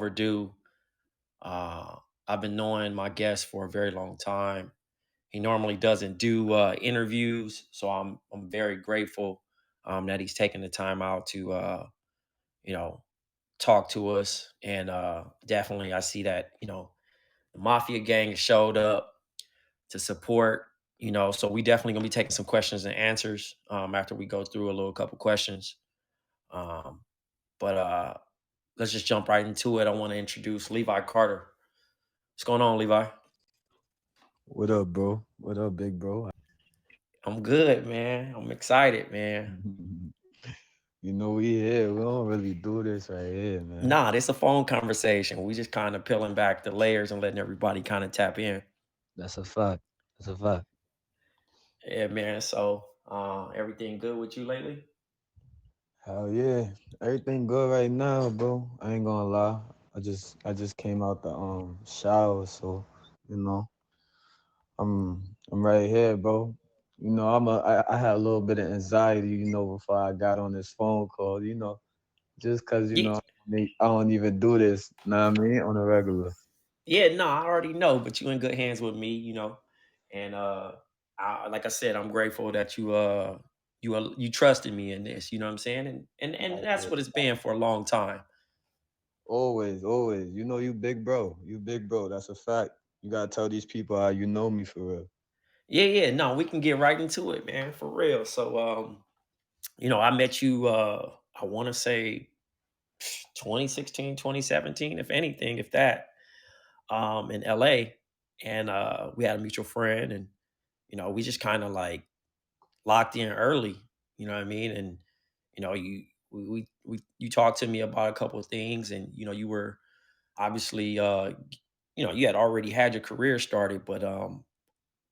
overdue. I've been knowing my guest for a very long time. He normally doesn't do interviews, so I'm very grateful that he's taking the time out to you know talk to us. And definitely, I see that the mafia gang has showed up to support. So we definitely gonna be taking some questions and answers after we go through a little couple questions. Um, but let's just jump right into it. I want to introduce Levi Carter. What's going on, Levi? What up, bro? What up, big bro? I'm good, man. I'm excited, man. We here. We don't really do this right here, man. Nah, this a phone conversation. We just kind of peeling back the layers and letting everybody kind of tap in. That's a fact. That's a fact. Yeah, man. So, everything good with you lately? Hell yeah. Everything good right now, bro. I ain't gonna lie. I just came out the shower, so you know, I'm right here, bro. I had a little bit of anxiety, before I got on this phone call, just cause Yeah, I don't even do this, know what I mean, on a regular. yeah. No, I already know, but you in good hands with me, and like I said, I'm grateful that you trusted me in this. You know what I'm saying? And that's what it's been for a long time. Always, always. You big bro. You big bro. That's a fact. You gotta tell these people how you know me for real. Yeah, yeah. No, we can get right into it, man, for real. So, I met you. I want to say 2016, 2017, if anything, if that, in LA. And we had a mutual friend, and we just kind of like locked in early. You know what I mean? And you talked to me about a couple of things, and you were obviously you had already had your career started, but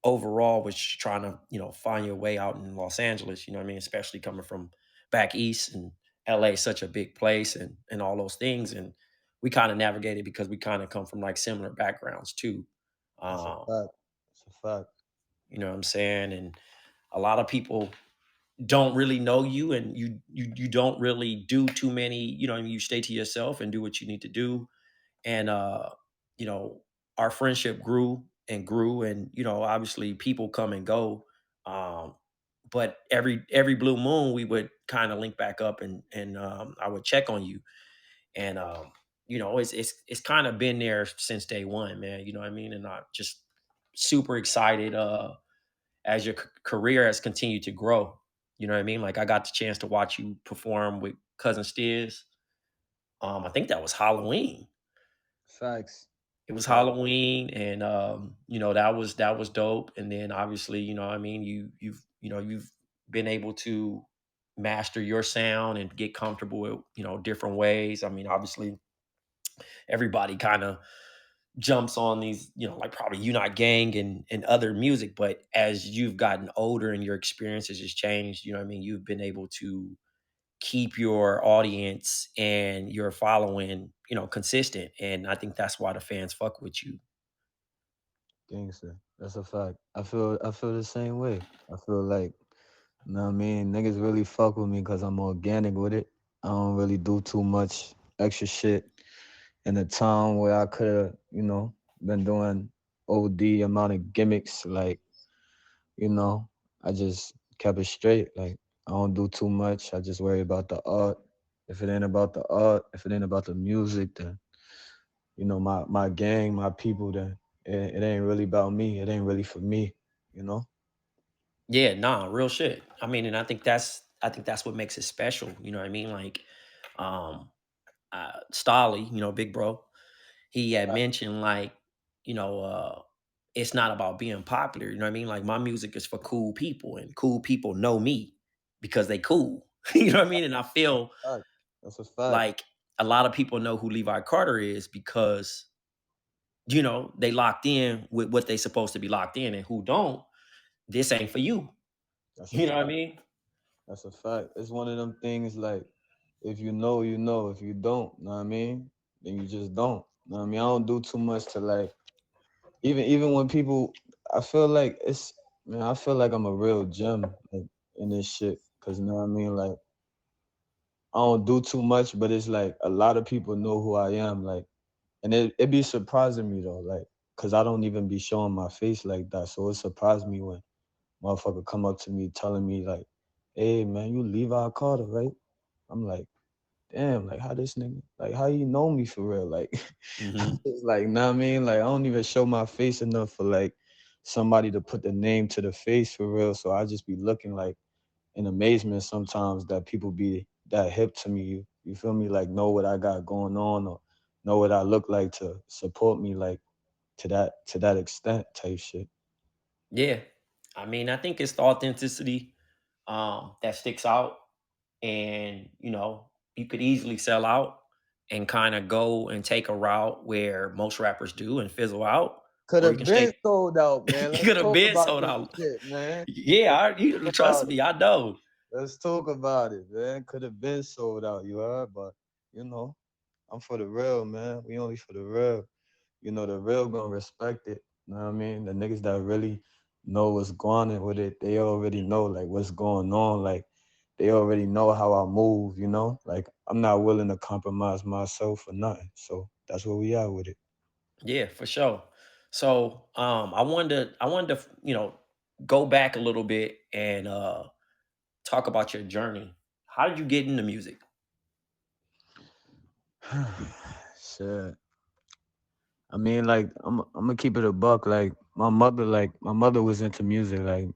overall was just trying to find your way out in Los Angeles. You know what I mean? Especially coming from back east, and LA is such a big place, and all those things. And we kind of navigated because we kind of come from like similar backgrounds too. That's a Um, fact. That's a fact. you know what I'm saying? And a lot of people don't really know you, and you don't really do too many. You stay to yourself and do what you need to do. And you know our friendship grew and grew, and obviously people come and go. Um but every blue moon we would kind of link back up, and I would check on you. And it's kind of been there since day one, man. You know what I mean? And I'm just super excited as your career has continued to grow. You know what I mean? Like, I got the chance to watch you perform with Cousin Stiz. I think that was Halloween. Facts. It was Facts. Halloween, and that was dope. And then obviously, I mean, you've been able to master your sound and get comfortable with different ways. I mean, obviously, everybody kind of jumps on these, like probably Unite Gang and other music. But as you've gotten older and your experiences has changed, you know what I mean, you've been able to keep your audience and your following, consistent. And I think that's why the fans fuck with you. Gangster. That's a fact. I feel the same way. I feel like, what I mean, niggas really fuck with me because I'm organic with it. I don't really do too much extra shit in a time where I could have, been doing OD amount of gimmicks. Like, you know, I just kept it straight. Like, I don't do too much. I just worry about the art. If it ain't about the art, if it ain't about the music, then my gang, my people, then it ain't really about me. It ain't really for me. You know. Yeah, nah, real shit. I mean, and I think that's what makes it special. You know what I mean? Like, um, Stolly, big bro, he had mentioned like, you know, uh, it's not about being popular. You know what I mean? Like, my music is for cool people, and cool people know me because they cool. You know what I mean? And I feel Fact. That's a fact. like a lot of people know who Levi Carter is because they locked in with what they supposed to be locked in, and who don't, this ain't for you. That's a You know what I fact. mean? That's a fact. It's one of them things like if you know, you know. If you don't, know what I mean? Then you just don't. Know what I mean? I don't do too much to like even when people I feel like it's man, I feel like I'm a real gem like in this shit. Cause you know what I mean? Like I don't do too much, but it's like a lot of people know who I am. Like And it be surprising me though, like, cause I don't even be showing my face like that. So it surprised me when motherfucker come up to me telling me like, "Hey man, you Levi Carter, right?" I'm like, "Damn, like how this nigga, like how you know me for real?" Like, Hmm. it's like, nah, I mean, like I don't even show my face enough for like somebody to put the name to the face for real. So I just be looking like in amazement sometimes that people be that hip to me. You feel me? Like know what I got going on or know what I look like to support me like to that extent type shit. Yeah. I mean, I think it's the authenticity that sticks out. And, you could easily sell out and kind of go and take a route where most rappers do and fizzle out, Could or you have can been stay. sold out, man. You Let's could have talk been about sold this out. shit, man. Yeah, you Talk trust about it. me, I know. Let's talk about it, man. Could have been sold out, you heard? But you know, I'm for the real, man. We only for the real. You know, the real gonna respect it. You know what I mean? The niggas that really know what's going on with it, they already know like what's going on. Like they already know how I move, you know? Like I'm not willing to compromise myself for nothing. So that's where we are with it. Yeah, for sure. So, I wanted to, go back a little bit and talk about your journey. How did you get into music? Shit. I mean, like I'm gonna keep it a buck. Like my mother was into music. Like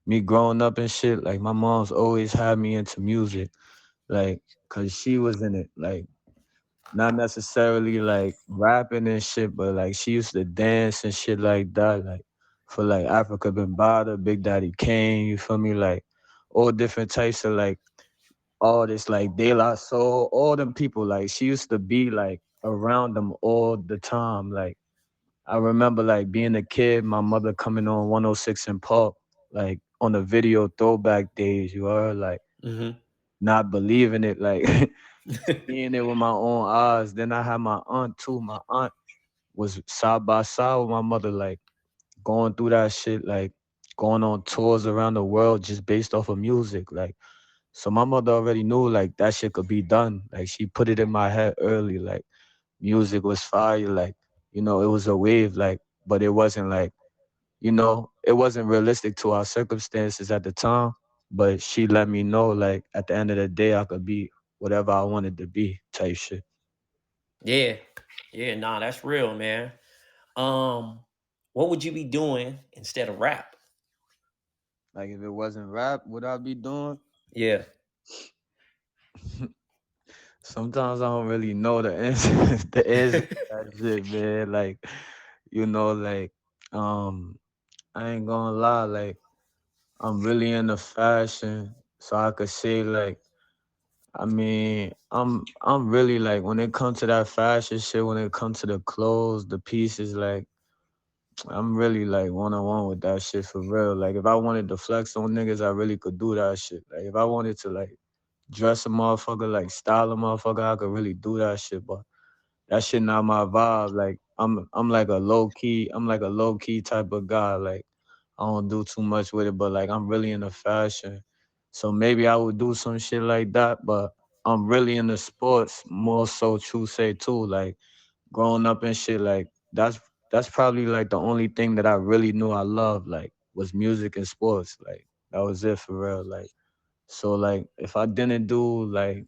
me growing up and shit. Like my mom's always had me into music. Like, cause she was in it. Like not necessarily like rapping and shit, but like she used to dance and shit like that. Like for like Africa Bambaataa, Big Daddy Kane. You feel me? Like all different types of like artists, like De La Soul. All them people. Like she used to be like around them all the time. Like I remember like being a kid, my mother coming on 106 and Park, like on the video throwback days, you heard, like Hmm. not believing it, like seeing it with my own eyes. Then I had my aunt too. My aunt was side by side with my mother, like going through that shit, like going on tours around the world just based off of music. Like so my mother already knew like that shit could be done. Like she put it in my head early, like music was fire, like, it was a wave, like, but it wasn't like, it wasn't realistic to our circumstances at the time. But she let me know, like, at the end of the day, I could be whatever I wanted to be, type shit. Yeah, yeah, nah, that's real, man. Um, what would you be doing instead of rap? Like, if it wasn't rap, what I'd be doing? Yeah. Sometimes I don't really know the answer, the answer to that shit, man. Like, like, um, I ain't gonna lie, like, I'm really into fashion, so I could say like, I mean, I'm really like when it comes to that fashion shit, when it comes to the clothes, the pieces, like I'm really like 1-on-1 with that shit for real. Like if I wanted to flex on niggas, I really could do that shit. Like if I wanted to like dress a motherfucker, like style a motherfucker, I could really do that shit. But that shit not my vibe. Like I'm like a low key type of guy. Like I don't do too much with it, but like I'm really into fashion. So maybe I would do some shit like that, but I'm really into sports more so true say too. Like growing up and shit, like that's probably like the only thing that I really knew I loved, like was music and sports. Like that was it for real. Like so like if I didn't do like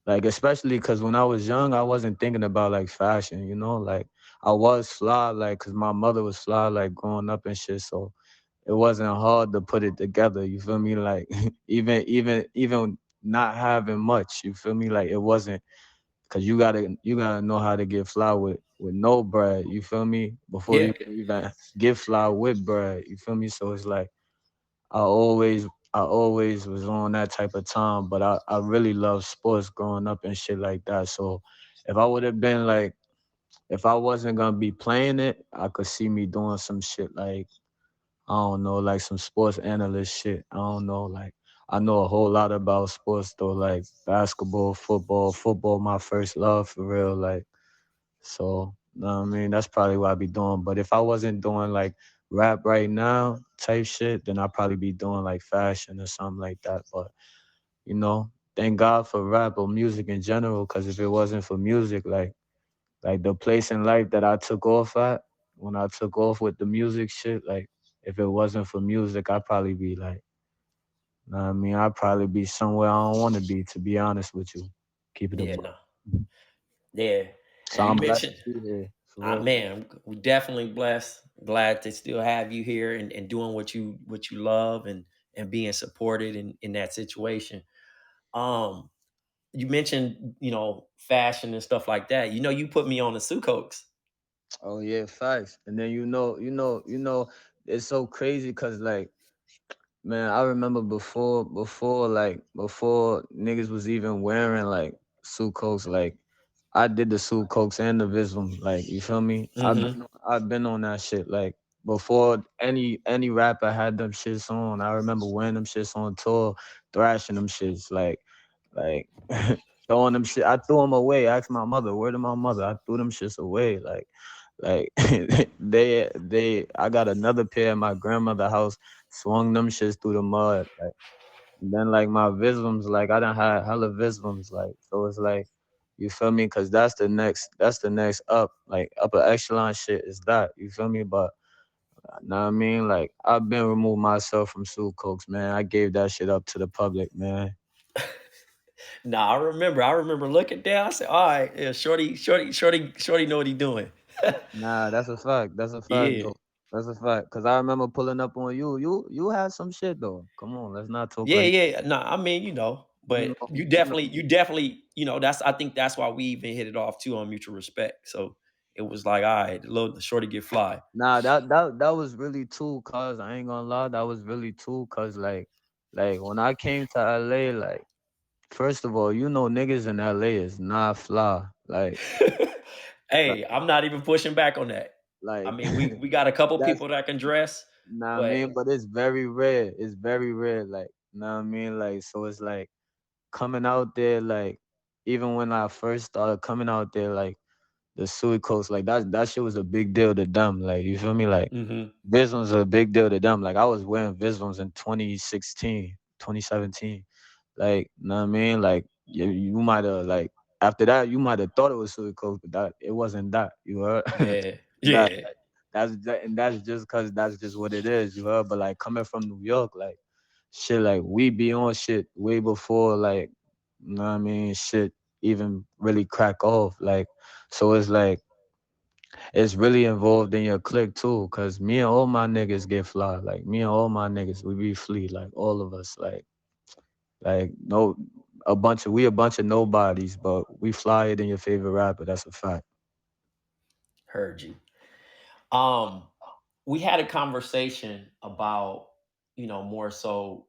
especially because when I was young, I wasn't thinking about like fashion, like I was fly, like because my mother was fly, like growing up and shit. So it wasn't hard to put it together. You feel me? Like even not having much, you feel me? Like it wasn't because you gotta know how to get fly with no bread. You feel me? Before Yeah. you can even get fly with bread. You feel me? So it's like I always was on that type of time, but I really love sports growing up and shit like that. So if I would have been like, if I wasn't gonna be playing it, I could see me doing some shit like, I don't know, like some sports analyst shit. I don't know, like I know a whole lot about sports though, like basketball, football, my first love for real, like so, know what I mean? That's probably what I'd be doing. But if I wasn't doing like rap right now type shit, then I'd probably be doing like fashion or something like that. But, thank God for rap or music in general, because if it wasn't for music, like, Like the place in life that I took off at, when I took off with the music shit, like if it wasn't for music, I'd probably be like, know what I mean, I'd probably be somewhere I don't want to be, to be honest with you. Keep it a Yeah, buck. no. Yeah. So And you I'm blessed mentioned, to be here. For real. man, we definitely blessed. Glad to still have you here and doing what you love and being supported in that situation. Um, you mentioned, fashion and stuff like that. You put me on the Sukokes. Oh yeah, facts. And then it's so crazy because like, man, I remember before niggas was even wearing like suit coats. Like I did the suit coats and the visum. Like you feel me? Hmm. I've been on that shit. Like before any rapper had them shits on. I remember wearing them shits on tour, thrashing them shits. Like throwing them shit. I threw them away. Asked my mother, where did my mother? I threw them shits away. Like I got another pair at my grandmother's house, swung them shits through the mud. Like and then like my visums, like I done had hella visums. Like so it's like you feel me? Cause that's the next up. Like upper echelon shit is that. You feel me? But know what I mean? Like I've been removed myself from Sue Cokes, man. I gave that shit up to the public, man. Nah, I remember looking down. I said, all right, yeah, shorty know what he doing. Nah, that's a fact. That's a fact Yeah. though. That's a fact. Cause I remember pulling up on you. You had some shit though. Come on, let's not talk Yeah, like yeah. No, I mean, you but know. you definitely, that's I think that's why we even hit it off too on mutual respect. So it was like, all right, the shorty get fly. Nah, that was really too. Cause I ain't gonna lie, that was really too. Cause like when I came to LA, like first of all, niggas in LA is not fly. Like, Hey, I'm not even pushing back on that. I like mean, we got a couple that's people that can dress, nah I but mean, but it's very rare. It's very rare. Like, know what I mean? Like, so it's like coming out there, like, even when I first started coming out there, like the Suey Coast, like that shit was a big deal to them. Like, you feel me? Like hmm. Visms are a big deal to them. Like I was wearing Visms in 2016, 2017. Like, know what I mean? Like you might have like after that you might have thought it was Suey Coast, but that it wasn't that. You heard? Yeah, that yeah. and that's just cause that's just what it is, you heard? But like coming from New York, like shit, like we be on shit way before like you know what I mean, shit even really crack off. Like so it's really involved in your clique too, cause me and all my niggas get fly. Like me and all my niggas, we be fleet, like all of us. Like no a bunch of nobodies, but we flyer than your favorite rapper. That's a fact. Heard you. Um, we had a conversation about, more so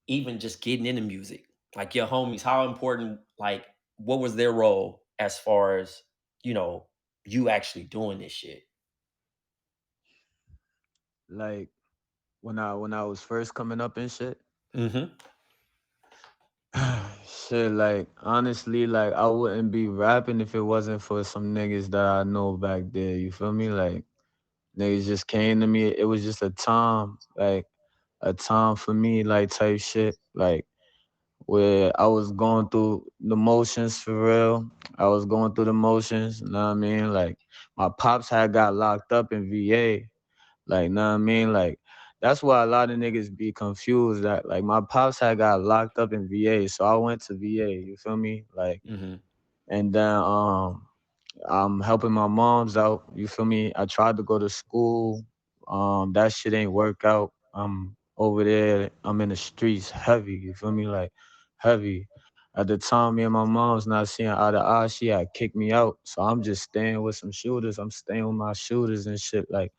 even just getting into music. Like your homies, how important, like, what was their role as far as, you know, you actually doing this shit? Like when I was first coming up and shit. Hmm. Shit, like honestly, like I wouldn't be rapping if it wasn't for some niggas that I know back there. You feel me? Like niggas just came to me. It was just a time for me, like type shit. Like where I was going through the motions for real. I was going through the motions, you know what I mean? Like my pops had got locked up in VA. Like, know what I mean? Like that's why a lot of niggas be confused that like my pops had got locked up in VA. So I went to VA, you feel me? Like Hmm. and then I'm helping my moms out. You feel me? I tried to go to school. That shit ain't work out. I'm over there. I'm in the streets heavy. You feel me? Like heavy. At the time, me and my mom's not seeing eye to eye. She had kicked me out. So I'm just staying with some shooters. I'm staying with my shooters and shit. Like,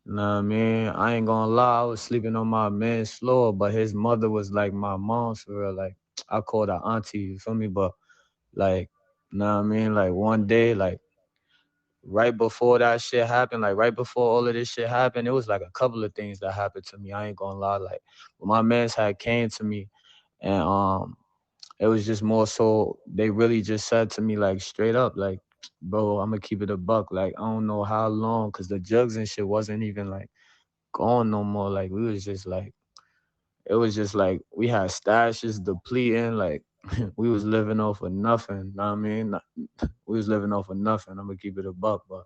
know what I mean? I ain't gonna lie. I was sleeping on my man's floor, but his mother was like my mom's for real. Like, I called her auntie. You feel me? But like, know what I mean? Like one day, like right before that shit happened, like right before all of this shit happened, it was like a couple of things that happened to me. I ain't gonna lie. Like when my mans had came to me and it was just more so they really just said to me like straight up, like, bro, I'm gonna keep it a buck. Like I don't know how long, cause the jugs and shit wasn't even like going no more. Like we was just like it was just like we had stashes depleting. Like we was living off of nothing. Know what I mean? We was living off of nothing. I'm gonna keep it a buck, but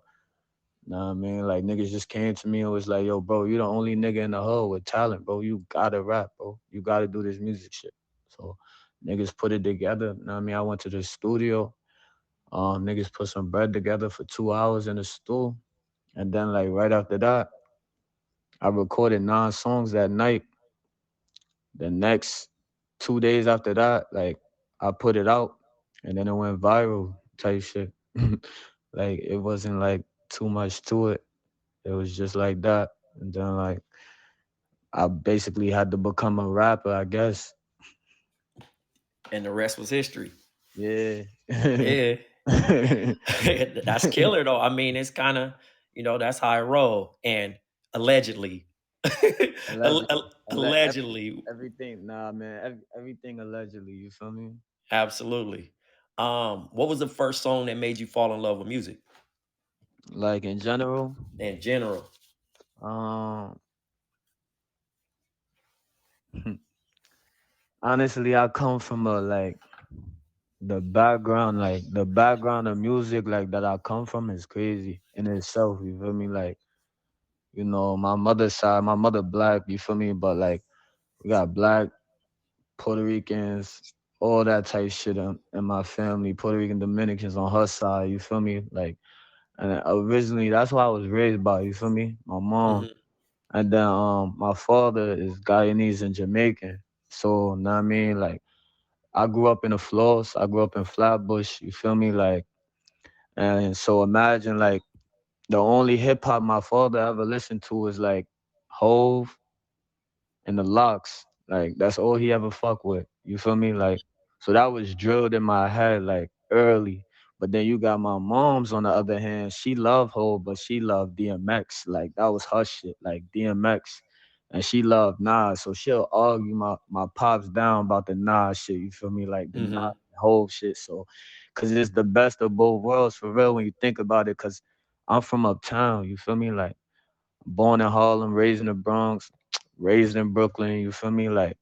nah, I mean, like niggas just came to me and was like, "Yo, bro, you the only nigga in the hood with talent, bro. You gotta rap, bro. You gotta do this music shit." So niggas put it together. Know what I mean, I went to the studio. Niggas put some bread together for 2 hours in the stool, and then like right after that, I recorded 9 songs that night. The next 2 days after that, like I put it out, and then it went viral type shit. Like it wasn't like too much to it. It was just like that. And then like I basically had to become a rapper, I guess. And the rest was history. Yeah. Yeah. That's killer though. I mean, it's kind of, that's how I roll. And allegedly, Allegedly. allegedly, Everything. Nah, man. Everything allegedly. You feel me? absolutely. What was the first song that made you fall in love with music Like in general. in general? Um. Honestly, I come from a like the background of music like that I come from is crazy in itself. You feel me? Like my mother's side, my mother black. You feel me? But like we got black Puerto Ricans, all that type shit in my family. Puerto Rican Dominicans on her side. You feel me? Like, and originally that's why I was raised by. You feel me? My mom, Hmm. and then my father is Guyanese and Jamaican. So, know what I mean? Like, I grew up in the floors. I grew up in Flatbush. You feel me? Like, and so imagine like the only hip hop my father ever listened to was like Hove and the Locks. Like that's all he ever fuck with. You feel me? Like so that was drilled in my head like early. But then you got my mom's on the other hand. She loved Hov, but she loved DMX. Like that was her shit. Like DMX. And she loved Nas. So she'll argue my pops down about the Nas shit. You feel me? Like the Nas Hmm. Hov shit. So cause it's the best of both worlds for real when you think about it. Cause I'm from uptown. You feel me? Like born in Harlem, raised in the Bronx, raised in Brooklyn, you feel me? Like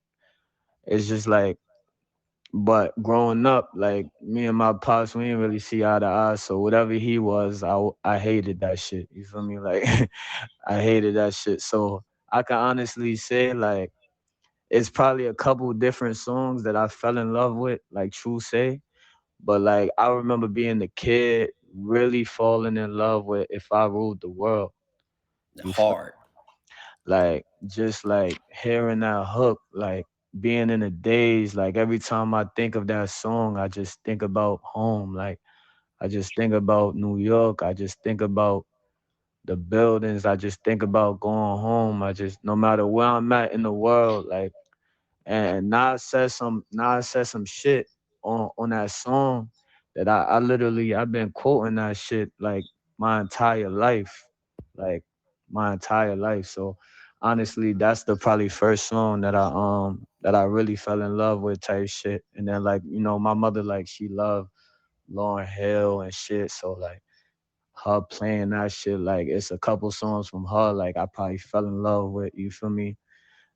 it's just like but growing up, like me and my pops, we didn't really see eye to eye. So whatever he was, I hated that shit. You feel me? Like I hated that shit. So I can honestly say like it's probably a couple different songs that I fell in love with, like True Say. But like I remember being a kid, really falling in love with If I Ruled the World. You feel Hard. like just like hearing that hook, like being in the days, like every time I think of that song, I just think about home. Like I just think about New York. I just think about the buildings. I just think about going home. I just no matter where I'm at in the world, like and Nas said some shit on that song that I literally I've been quoting that shit like my entire life. Like my entire life. So honestly, that's the probably first song that I really fell in love with type shit. And then like, my mother like she loved Lauryn Hill and shit. So like her playing that shit, like it's a couple songs from her, like I probably fell in love with, you feel me?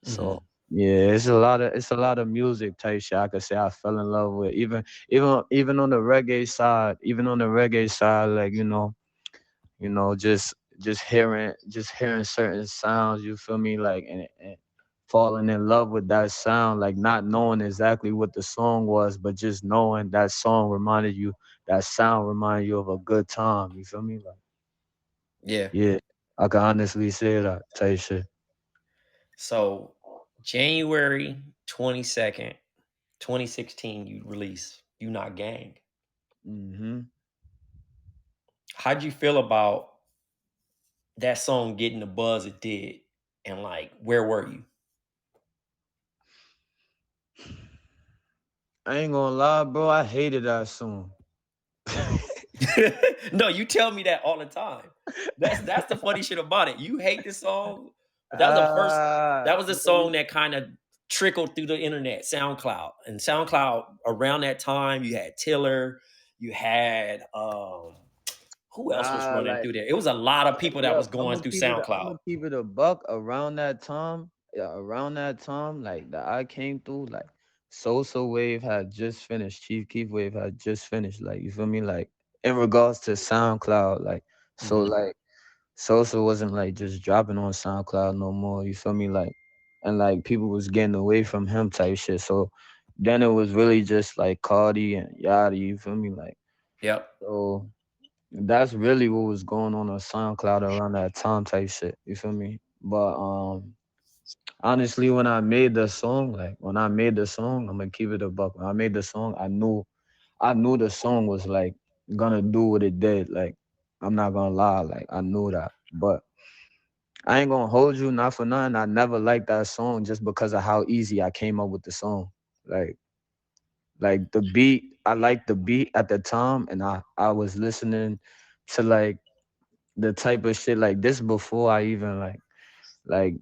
So Hmm. yeah, it's a lot of music type shit I could say I fell in love with. Even on the reggae side, like just hearing certain sounds, you feel me? Like and falling in love with that sound, like not knowing exactly what the song was, but just knowing that sound reminded you of a good time. You feel me? Like Yeah. yeah, I can honestly say that type shit. So January 22nd, 2016, you release You Not Gang. Hmm. How'd you feel about that song getting the buzz it did? And like, where were you? I ain't gonna lie, bro. I hated that song. No, you tell me that all the time. That's the funny shit about it. You hate this song, but that was the Man, song that kind of trickled through the internet, SoundCloud. And SoundCloud around that time, you had Tiller, you had who else was nah, running like through there? It was a lot of people that look, was going through SoundCloud. I'm gonna keep it a buck around that time. Yeah, around that time, like that I came through, like Sosa Wave had just finished. Chief Keef Wave had just finished. Like you feel me? Like in regards to SoundCloud, like so Mhm. like Sosa wasn't like just dropping on SoundCloud no more. You feel me? Like and like people was getting away from him type shit. So then it was really just like Cardi and Yachty. You feel me? Like Yep. so that's really what was going on SoundCloud around that time type shit. You feel me? But honestly, when I made the song, like when I made the song, I'm gonna keep it a buck. When I made the song, I knew the song was like gonna do what it did. Like I'm not gonna lie, like I knew that. But I ain't gonna hold you, not for nothing. I never liked that song just because of how easy I came up with the song. Like like the beat, I liked the beat at the time, and I was listening to like the type of shit like this before I even like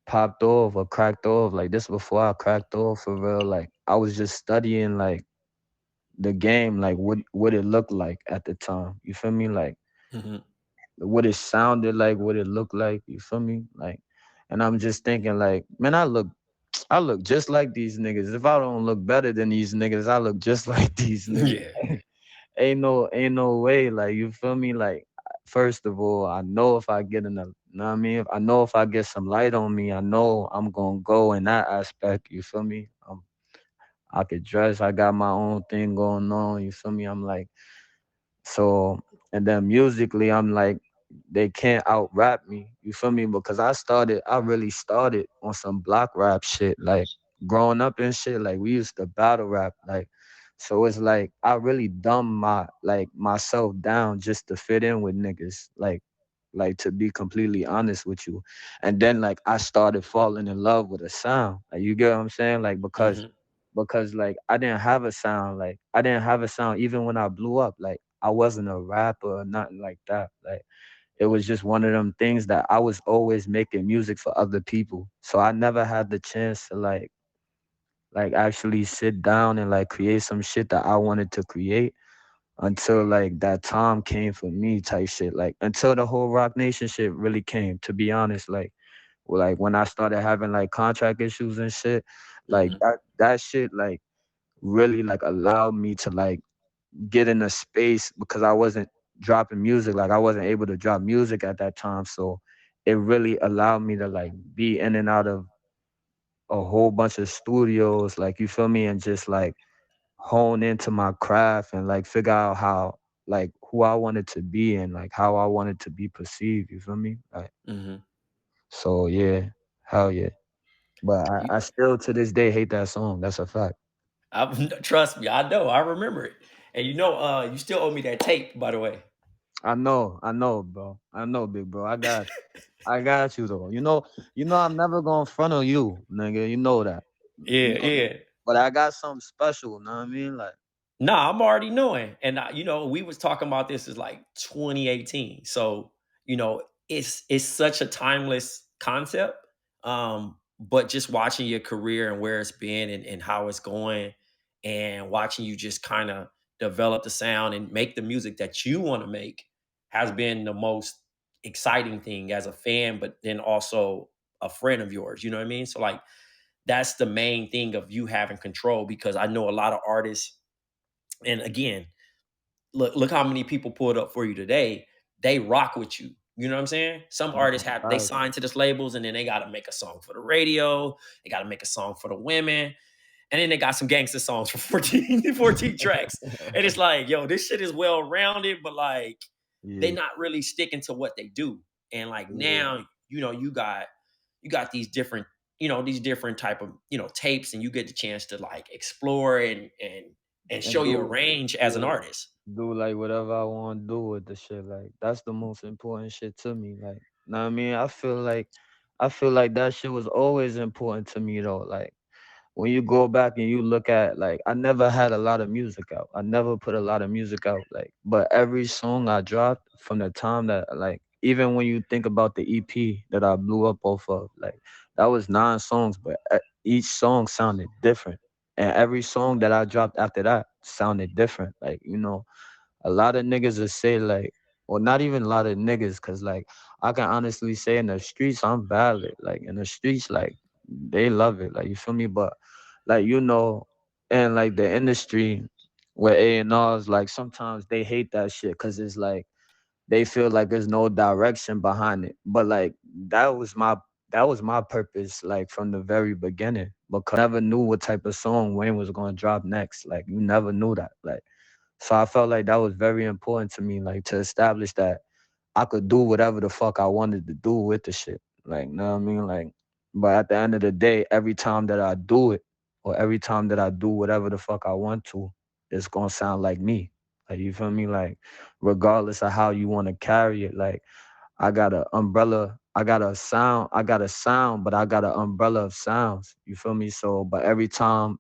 popped off or cracked off. Like this before I cracked off for real. Like I was just studying like the game, like what it looked like at the time. You feel me? Like Mhm. what it sounded like, what it looked like. You feel me? Like, and I'm just thinking like, man, I look just like these niggas. If I don't look better than these niggas, I look just like these niggas. Yeah. Ain't no way. Like you feel me? Like first of all, I know if I get in the, know what I mean? I know if I get some light on me, I know I'm gonna go in that aspect. You feel me? I could dress. I got my own thing going on. You feel me? I'm like so, and then musically, I'm like, they can't out rap me. You feel me? Because I really started on some block rap shit. Like growing up and shit, like we used to battle rap. Like, so it's like I really dumb myself down just to fit in with niggas. Like to be completely honest with you. And then like I started falling in love with a sound. Like you get what I'm saying? Like because Mhm. because like I didn't have a sound. Like I didn't have a sound even when I blew up. Like I wasn't a rapper or nothing like that. Like it was just one of them things that I was always making music for other people. So I never had the chance to like actually sit down and like create some shit that I wanted to create until like that time came for me type shit. Like until the whole Rock Nation shit really came, to be honest. Like when I started having like contract issues and shit, like Mhm. that shit like really like allowed me to like get in a space because I wasn't dropping music. Like I wasn't able to drop music at that time. So it really allowed me to like be in and out of a whole bunch of studios, like you feel me, and just like hone into my craft and like figure out how like who I wanted to be and like how I wanted to be perceived. You feel me? Like Mhm. so yeah, hell yeah. But I still to this day hate that song. That's a fact. Trust me, I know. I remember it. And you still owe me that tape, by the way. I know, bro. I know, big bro. I got you though. You know I'm never gonna front on you, nigga. You know that. You Yeah, know, yeah. but I got something special, know what I mean? Like Nah, I'm already knowing. And we was talking about this is like 2018. So, it's such a timeless concept. But just watching your career and where it's been and how it's going and watching you just kind of develop the sound and make the music that you want to make has been the most exciting thing as a fan, but then also a friend of yours. You know what I mean? So like that's the main thing of you having control because I know a lot of artists and again, look how many people pulled up for you today. They rock with you. You know what I'm saying? Some artists have they facts. sign to this labels and then they got to make a song for the radio. They got to make a song for the women. And then they got some gangster songs for 14 tracks. And it's like, yo, this shit is well rounded, but like they Yeah, not really sticking to what they do. And like yeah. now, you got these different type of, tapes and you get the chance to like explore and show And your do range as an yeah, artist. do like whatever I want to do with the shit. Like that's the most important shit to me. Like, know what I mean? I feel like that shit was always important to me though. Like when you go back and you look at like I never had a lot of music out. I never put a lot of music out. Like but every song I dropped from the time that like even when you think about the EP that I blew up off of, like that was 9 songs, but each song sounded different. And every song that I dropped after that sounded different. Like, a lot of niggas will say like, or not even a lot of niggas, cause like I can honestly say in the streets I'm valid. Like in the streets, like they love it. Like you feel me? But like and like the industry where A&Rs, like sometimes they hate that shit because it's like they feel like there's no direction behind it. But like that was my that was my purpose, like from the very beginning, because I never knew what type of song Wayne was gonna drop next. Like you never knew that. Like so I felt like that was very important to me, like to establish that I could do whatever the fuck I wanted to do with the shit. Like, know what I mean? Like, but at the end of the day, every time that I do it, or every time that I do whatever the fuck I want to, it's gonna sound like me. Like, you feel me? Like, regardless of how you want to carry it, like, I got a umbrella, I got a sound, but I got an umbrella of sounds. You feel me? So, but every time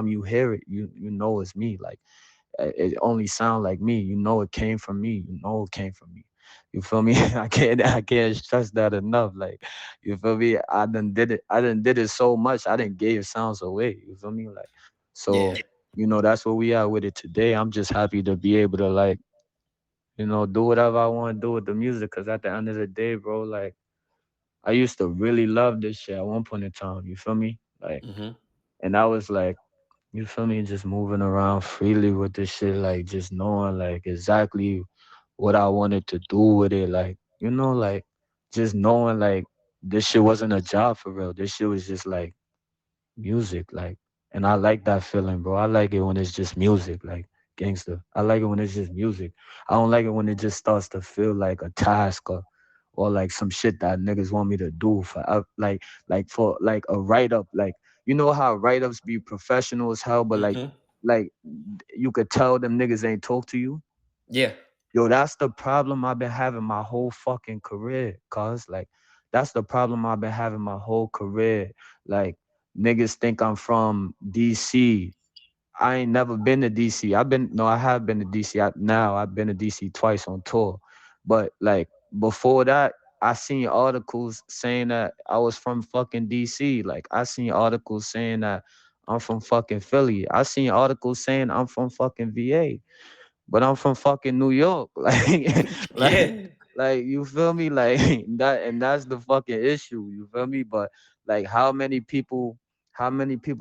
you hear it, you know it's me. Like, it only sound like me. You know it came from me. You know it came from me. You feel me? I can't stress that enough. Like, you feel me? I done did it so much. I didn't gave sounds away. You feel me? Like, Yeah. so that's where we are with it today. I'm just happy to be able to like, do whatever I want to do with the music. Cause at the end of the day, bro, like I used to really love this shit at one point in time. You feel me? Like, Hmm. and I was like, you feel me? Just moving around freely with this shit, like just knowing like exactly what I wanted to do with it. Like, like just knowing like this shit wasn't a job for real. This shit was just like music. Like, and I like that feeling, bro. I like it when it's just music, like gangster. I like it when it's just music. I don't like it when it just starts to feel like a task or like some shit that niggas want me to do for like for like a write up. Like you know how write ups be professional as hell, but Hmm. like you could tell them niggas ain't talk to you. Yeah. Yo, that's the problem I've been having my whole fucking career, cuz like that's the problem I've been having my whole career. Like niggas think I'm from DC. I ain't never been to DC. I have been to DC. Now I've been to DC twice on tour. But like before that, I seen articles saying that I was from fucking DC. Like I seen articles saying that I'm from fucking Philly. I seen articles saying I'm from fucking VA, but I'm from fucking New York. Like, Yeah. like you feel me? Like that, and that's the fucking issue. You feel me? But like, how many people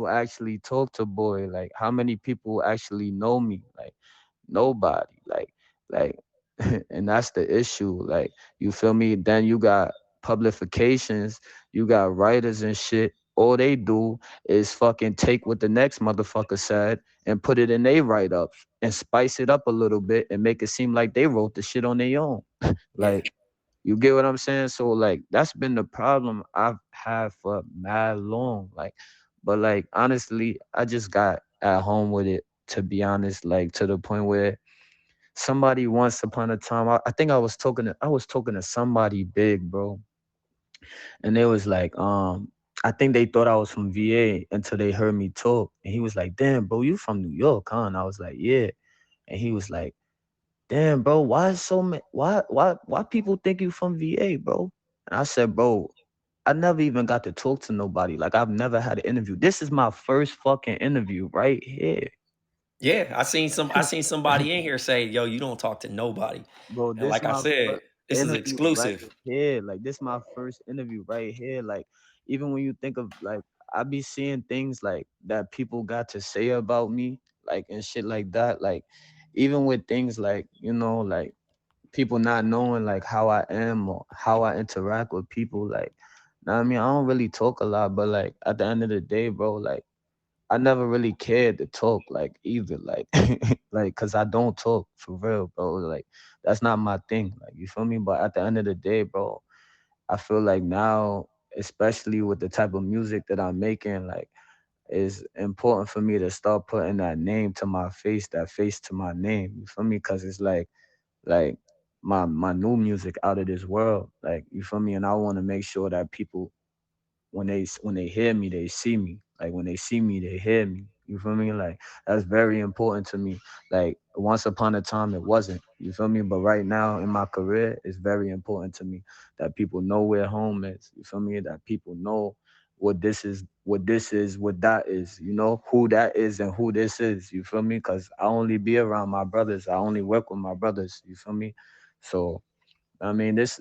actually talk to boy? Like, how many people actually know me? Like, nobody. Like, and that's the issue. Like, you feel me? Then you got publications, you got writers and shit. All they do is fucking take what the next motherfucker said and put it in their write ups and spice it up a little bit and make it seem like they wrote the shit on their own. Yeah. Like, you get what I'm saying? So like that's been the problem I've had for mad long. Like, but like honestly, I just got at home with it, to be honest, like to the point where somebody once upon a time, I think I was talking to somebody big, bro, and they was like, I think they thought I was from VA until they heard me talk, and he was like, "Damn, bro, you from New York, huh?" And I was like, "Yeah," and he was like, "Damn, bro, why is so many? Why people think you from VA, bro?" And I said, "Bro, I never even got to talk to nobody. Like I've never had an interview. This is my first fucking interview right here." Yeah. I seen somebody in here say, "Yo, you don't talk to nobody." Bro, And this like I my said, first this is interview right exclusive. here. Like this my first interview right here. Like even when you think of like I be seeing things like that people got to say about me, like and shit like that. Like even with things like, like people not knowing like how I am or how I interact with people. Like know what I mean, I don't really talk a lot, but like at the end of the day, bro, like I never really cared to talk like either like like cuz I don't talk for real, bro. Like that's not my thing. Like you feel me? But at the end of the day, bro, I feel like now, especially with the type of music that I'm making, like it's important for me to start putting that name to my face, that face to my name. You feel me? Cuz it's like my new music out of this world. Like you feel me? And I want to make sure that people when they hear me, they see me. Like when they see me, they hear me. You feel me? Like that's very important to me. Like once upon a time, it wasn't. You feel me? But right now in my career, it's very important to me that people know where home is. You feel me? That people know what that is. You know who that is and who this is. You feel me? Because I only be around my brothers. I only work with my brothers. You feel me? So I mean, this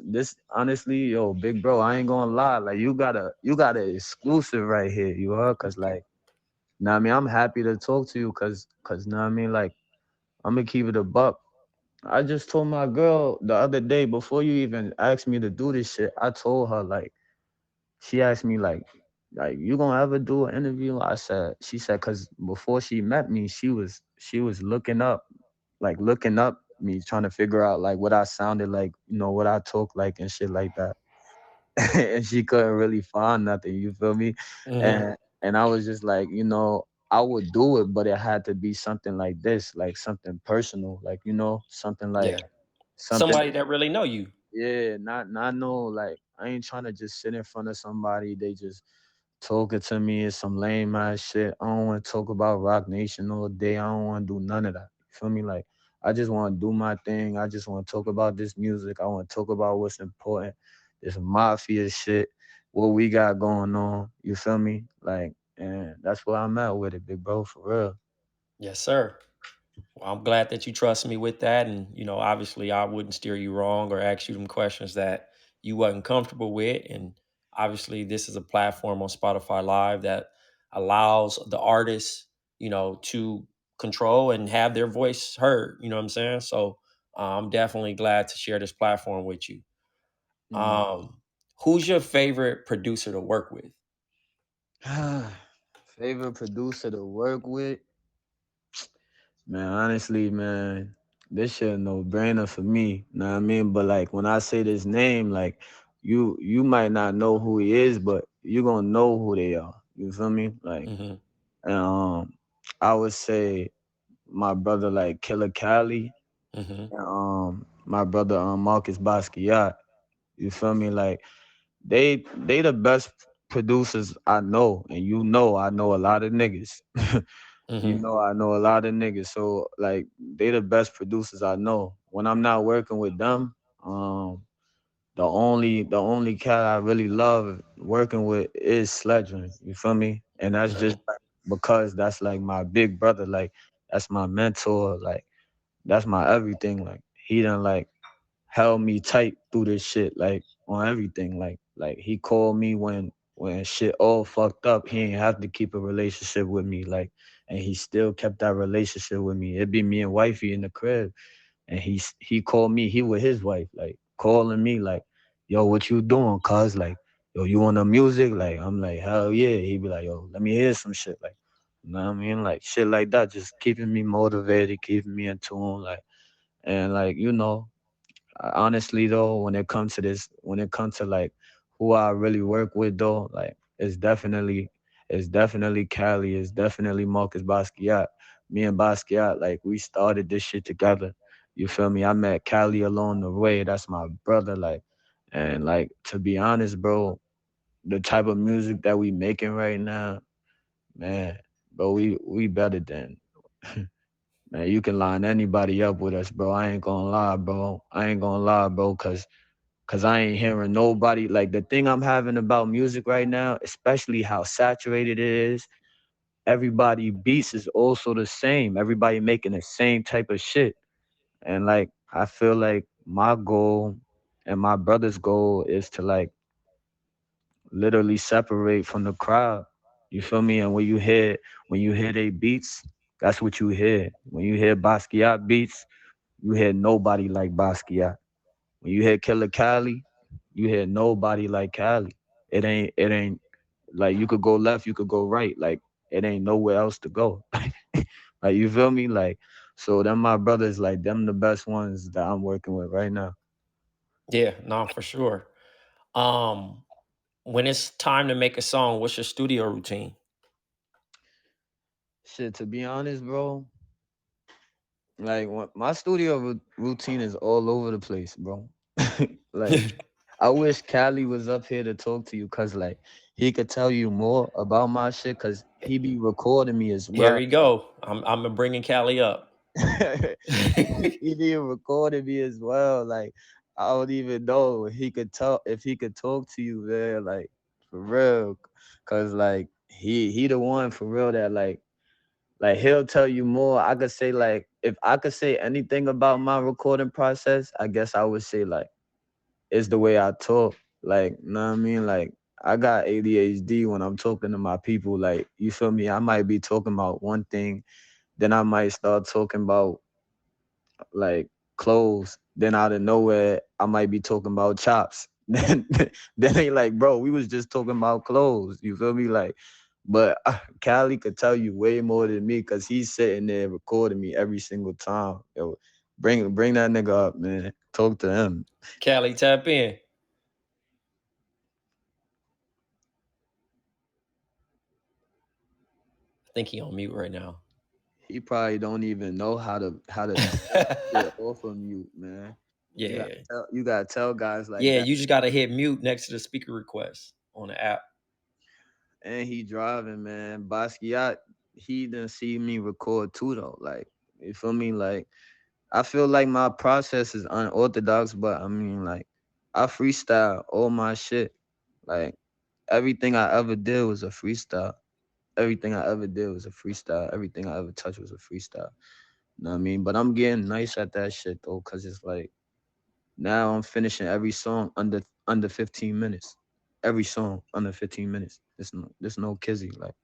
honestly, yo, big bro, I ain't gonna lie. Like you got a exclusive right here. You heard? Cause like Nah, I mean, I'm happy to talk to you cause nah, I mean, like, I'm gonna keep it a buck. I just told my girl the other day before you even asked me to do this shit. I told her like she asked me like you gonna ever do an interview? I said she said because before she met me, she was looking up me trying to figure out like what I sounded like, what I talk like and shit like that. And she couldn't really find nothing. You feel me? Hmm. And I was just like, I would do it, but it had to be something like this, like something personal, like something like Yeah, something. somebody that really know you. Yeah, not no like I ain't trying to just sit in front of somebody. They just talking to me is some lame ass shit. I don't want to talk about Rock Nation all day. I don't want to do none of that. You feel me? Like I just want to do my thing. I just want to talk about this music. I want to talk about what's important. This mafia shit. What we got going on. You feel me? Like, and that's where I'm at with it, big bro, for real. Yes, sir. Well, I'm glad that you trust me with that. And, obviously I wouldn't steer you wrong or ask you them questions that you wasn't comfortable with. And obviously this is a platform on Spotify Live that allows the artists, to control and have their voice heard. You know what I'm saying? So I'm definitely glad to share this platform with you. Mm. Um, who's your favorite producer to work with? Favorite producer to work with? Man, honestly, man, this shit no brainer for me. Know what I mean? But like when I say this name, like you might not know who he is, but you gonna know who they are. You feel me? Like Hmm. um I would say my brother like Killer Cali, Hmm. and my brother Marcus Basquiat. You feel me? Like they the best producers I know, and I know a lot of niggas. Hmm. I know a lot of niggas. So like they the best producers I know. When I'm not working with them, the only cat I really love working with is Sledgeman. You feel me? And that's just Hmm. like, because that's like my big brother. Like that's my mentor. Like that's my everything. Like he done like held me tight through this shit, like on everything. Like he called me when shit all fucked up. He ain't have to keep a relationship with me, like, and he still kept that relationship with me. It'd be me and wifey in the crib, and he called me. He with his wife, like calling me, like, yo, what you doing, cuz? Like, yo, you want the music? Like, I'm like, hell yeah. He be like, yo, let me hear some shit, like. You know what I mean? Like shit like that, just keeping me motivated, keeping me in tune, like, and like, honestly though, when it comes to like who I really work with though, like it's definitely Cali, it's definitely Marcus Basquiat. Me and Basquiat, like we started this shit together. You feel me? I met Cali along the way. That's my brother, like, and like to be honest, bro, the type of music that we making right now, man, bro, we better than man, you can line anybody up with us, bro. I ain't gonna lie, bro. I ain't gonna lie, bro, cause I ain't hearing nobody. Like the thing I'm having about music right now, especially how saturated it is, everybody beats is also the same. Everybody making the same type of shit. And like I feel like my goal and my brother's goal is to like literally separate from the crowd. You feel me? And when you hear they beats, that's what you hear. When you hear Basquiat beats, you hear nobody like Basquiat. When you hear Killer Cali, you hear nobody like Cali. It ain't like you could go left, you could go right. Like it ain't nowhere else to go. Like you feel me? Like so them my brothers, like them the best ones that I'm working with right now. Yeah, no, for sure. Um, when it's time to make a song, what's your studio routine? Shit, to be honest, bro, like my studio routine is all over the place, bro. Like I wish Cali was up here to talk to you, cause like he could tell you more about my shit, cause he be recording me as Here well. we go. I'm bringing Callie up. He be recording me as well. Like I don't even know if he could talk to you, man. Like for real, cause like he the one for real that like he'll tell you more. I could say like if I could say anything about my recording process, I guess I would say like it's the way I talk. Like, know what I mean? Like I got ADHD when I'm talking to my people. Like, you feel me? I might be talking about one thing, then I might start talking about like clothes. Then out of nowhere, I might be talking about chops. Then they like, bro, we was just talking about clothes. You feel me? Like, but Cali could tell you way more than me because he's sitting there recording me every single time. Yo, bring that nigga up, man. Talk to him. Callie, tap in. I think he on mute right now. He probably don't even know how to turn that shit off of mute, man. Yeah. You gotta tell guys like Yeah, that. you just gotta hit mute next to the speaker request on the app. And he driving, man. Basquiat, he didn't see me record too though. Like, you feel me? Like, I feel like my process is unorthodox, but I mean, like, I freestyle all my shit. Like, everything I ever did was a freestyle. Everything I ever did was a freestyle. Everything I ever touched was a freestyle. You know what I mean? But I'm getting nice at that shit though, cause it's like now I'm finishing every song under 15 minutes. Every song under 15 minutes. There's no kizzy. Like,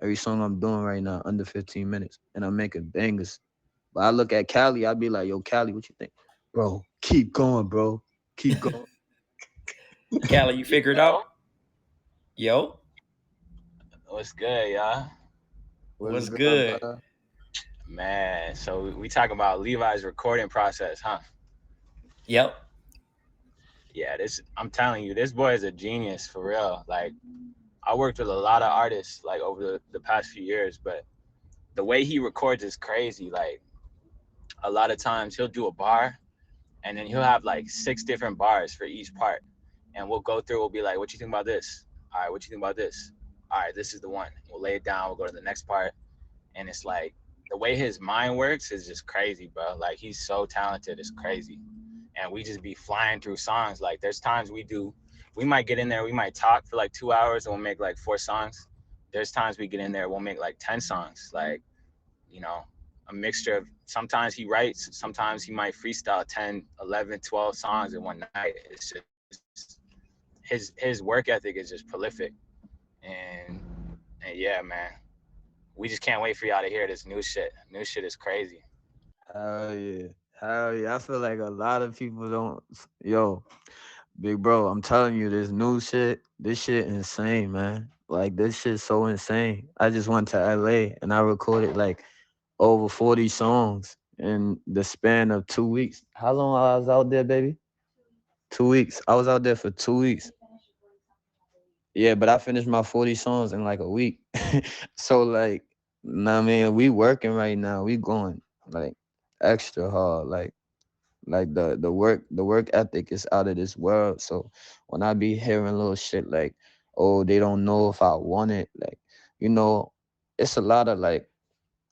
every song I'm doing right now under 15 minutes, and I'm making bangers. But I look at Cali, I be like, yo, Cali, what you think? Bro, keep going, bro. Keep going. Callie, you figured out? Yo, Yo, what's good, y'all? What's what's good, good? brother? Man, so we talking about Levi's recording process, huh? Yep. Yeah, this I'm telling you, this boy is a genius for real. Like I worked with a lot of artists like over the past few years, but the way he records is crazy. Like a lot of times he'll do a bar and then he'll have like six different bars for each part. And we'll go through, we'll be like, what you think about this? All right, what you think about this? All right, this is the one. We'll lay it down, we'll go to the next part. And it's like the way his mind works is just crazy, bro. Like he's so talented, it's crazy. And we just be flying through songs. Like there's times we might get in there, we might talk for like 2 hours and we'll make like 4 songs. There's times we get in there, we'll make like 10 songs. Like, you know, a mixture of sometimes he writes, sometimes he might freestyle 10, 11, 12 songs in one night. It's just his work ethic is just prolific. And and yeah, man. We just can't wait for y'all to hear this new shit. New shit is crazy. Hell yeah. Hell yeah. I feel like a lot of people don't. Yo, big bro, I'm telling you, this new shit, this shit insane, man. Like, this shit so insane. I just went to LA and I recorded like over 40 songs in the span of 2 weeks. How long I was out there, baby? 2 weeks. I was out there for 2 weeks. Yeah, but I finished my 40 songs in like a week. So like, nah, I mean, we working right now. We going like extra hard. Like the work ethic is out of this world. So when I be hearing little shit like, oh, they don't know if I want it, like, you know, it's a lot of like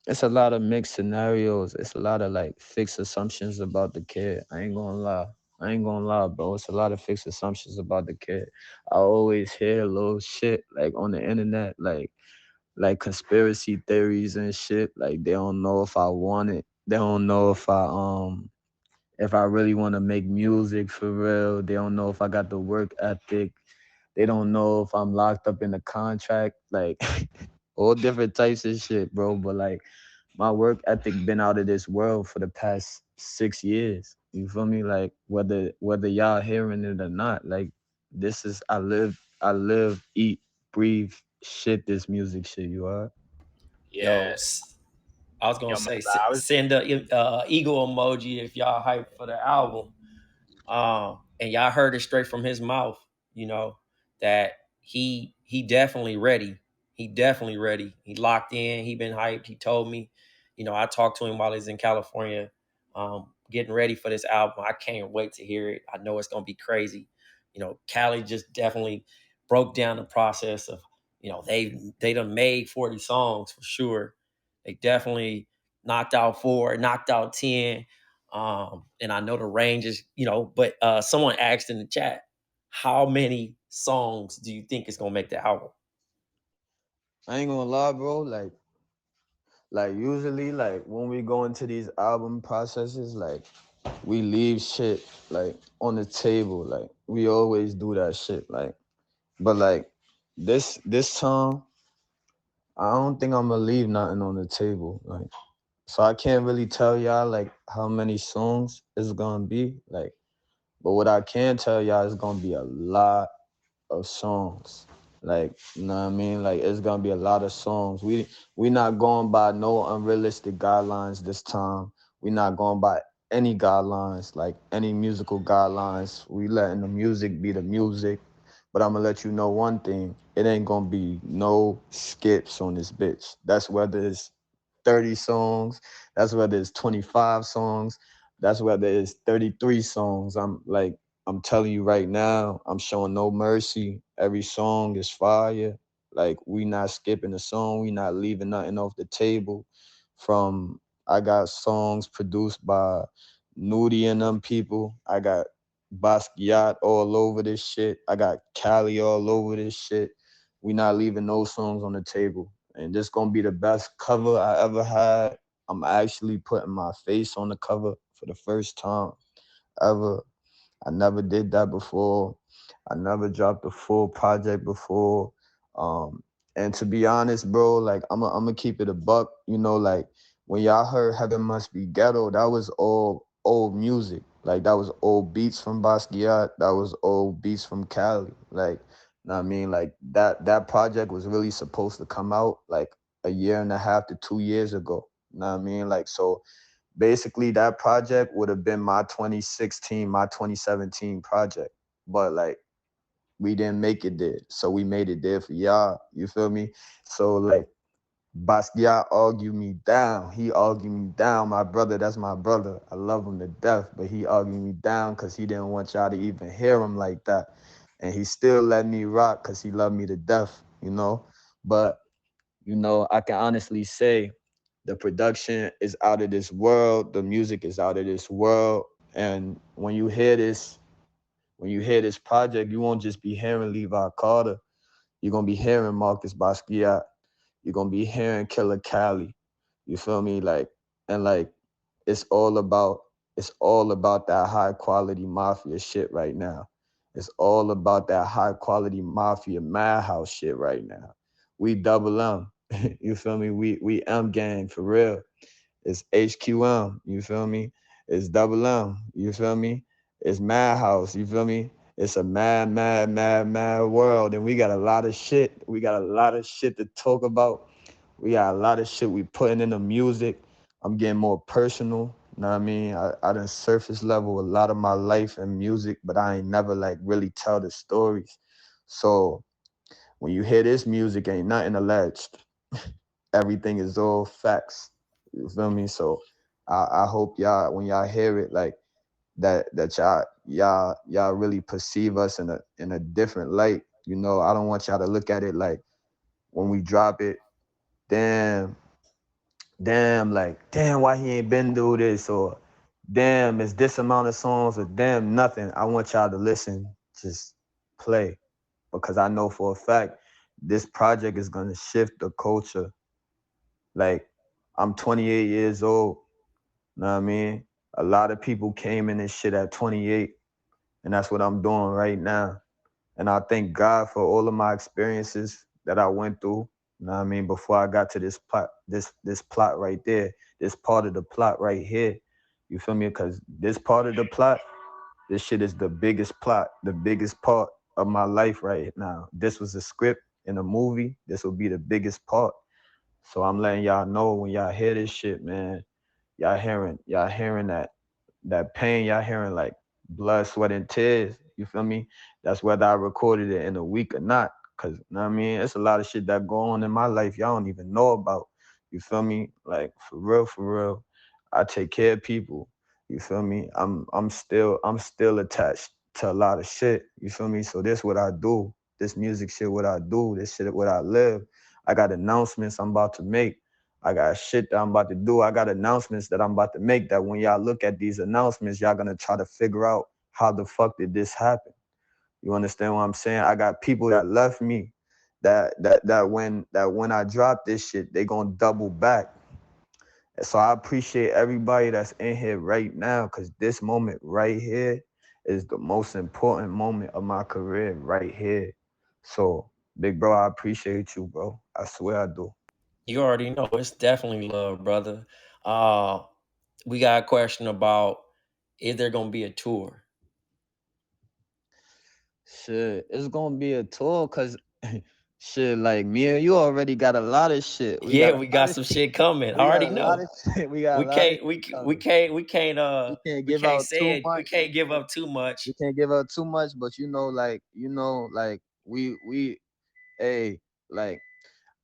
it's a lot of mixed scenarios. It's a lot of like fixed assumptions about the kid. I ain't gonna lie. I ain't gonna lie, bro. It's a lot of fixed assumptions about the kid. I always hear little shit like on the internet, like conspiracy theories and shit. Like, they don't know if I want it. They don't know if I really want to make music for real. They don't know if I got the work ethic. They don't know if I'm locked up in a contract. Like, all different types of shit, bro. But like, my work ethic been out of this world for the past 6 years. You feel me? Like, whether y'all hearing it or not, like, this is I live, eat, breathe, shit. This music shit, you are. Yo, Yeah. I was gonna Yo, man, say I was send a eagle emoji if y'all hype for the album. And y'all heard it straight from his mouth, you know, that he definitely ready. He definitely ready. He locked in. He been hyped. He told me, you know, I talked to him while he's in California, getting ready for this album. I can't wait to hear it. I know it's gonna be crazy. You know, Cali just definitely broke down the process of, you know, they done made 40 songs for sure. They definitely knocked out four, knocked out 10. And I know the range is, you know, but someone asked in the chat, how many songs do you think is gonna make the album? I ain't gonna lie, bro. Like usually, like when we go into these album processes, like we leave shit like on the table. Like we always do that shit. Like But like this time, I don't think I'm gonna leave nothing on the table. Like, so I can't really tell y'all like how many songs it's gonna be. Like, but what I can tell y'all is gonna be a lot of songs. Like, you know what I mean? Like, it's gonna be a lot of songs. We not going by no unrealistic guidelines this time. We not going by any guidelines, like any musical guidelines. We letting the music be the music. But I'm gonna let you know one thing. It ain't gonna be no skips on this bitch. That's whether it's 30 songs, that's whether it's 25 songs, that's whether it's 33 songs. I'm telling you right now, I'm showing no mercy. Every song is fire. Like, we not skipping a song. We not leaving nothing off the table. From I got songs produced by Nudie and them people. I got Basquiat all over this shit. I got Cali all over this shit. We not leaving no songs on the table. And this gonna be the best cover I ever had. I'm actually putting my face on the cover for the first time ever. I never did that before. I never dropped a full project before. Um, and to be honest, bro, like I'm gonna keep it a buck. You know, like when y'all heard "Heaven Must Be Ghetto," that was all old music. Like that was old beats from Basquiat. That was old beats from Cali. Like, know what I mean, like that project was really supposed to come out like a year and a half to 2 years ago. Know what I mean, like so basically that project would have been my 2016, my 2017 project. But like we didn't make it there. So we made it there for y'all. You feel me? So like Basquiat argued me down. He argued me down. My brother, that's my brother. I love him to death, but he argued me down because he didn't want y'all to even hear him like that. And he still let me rock because he loved me to death, you know? But I can honestly say the production is out of this world. The music is out of this world. And when you hear this project, you won't just be hearing Levi Carter. You're gonna be hearing Marcus Basquiat. You're gonna be hearing Killer Cali. You feel me? Like it's all about it's all about that high quality mafia shit right now. It's all about that high quality mafia madhouse shit right now. We double M. You feel me? We M gang for real. It's HQM, you feel me? It's double M, you feel me? It's Madhouse, you feel me? It's a mad world. And we got a lot of shit. We got a lot of shit to talk about. We got a lot of shit we putting in the music. I'm getting more personal. You know what I mean? I done surface level a lot of my life and music, but I ain't never like really tell the stories. So when you hear this music, ain't nothing alleged. Everything is all facts. You feel me? So I hope y'all when y'all hear it like that y'all really perceive us in a different light. I don't want y'all to look at it like when we drop it, damn, like damn, why he ain't been do this, or damn, it's this amount of songs, or damn nothing. I want y'all to listen, just play. Because I know for a fact this project is gonna shift the culture. Like, I'm 28 years old. Know what I mean? A lot of people came in this shit at 28, and that's what I'm doing right now. And I thank God for all of my experiences that I went through. Know what I mean? Before I got to this plot right there, this part of the plot right here. You feel me? Because this part of the plot, this shit is the biggest plot, the biggest part of my life right now. This was a script in a movie. This will be the biggest part. So I'm letting y'all know when y'all hear this shit, man. Y'all hearing that pain. Y'all hearing like blood, sweat, and tears. You feel me? That's whether I recorded it in a week or not. Cause you know what I mean, it's a lot of shit that go on in my life y'all don't even know about. You feel me? Like for real. I take care of people. You feel me? I'm still attached to a lot of shit. You feel me? So this what I do. This music shit what I do. This shit what I live. I got announcements I'm about to make. I got shit that I'm about to do. I got announcements that I'm about to make that when y'all look at these announcements, y'all gonna try to figure out how the fuck did this happen. You understand what I'm saying? I got people that left me that when I drop this shit, they gonna double back. So I appreciate everybody that's in here right now, because this moment right here is the most important moment of my career right here. So, big bro, I appreciate you, bro. I swear I do. You already know it's definitely love, brother. Uh, we got a question about, is there gonna be a tour? Shit, it's gonna be a tour cause shit, like me and you already got a lot of shit. We got Yeah, a we lot got of some shit coming. I we got already a lot know. of shit. We got a We lot of can't shit we c- coming. We can't we give can't out say too it. We much. can't give up too much. We can't give out too much, but like we hey,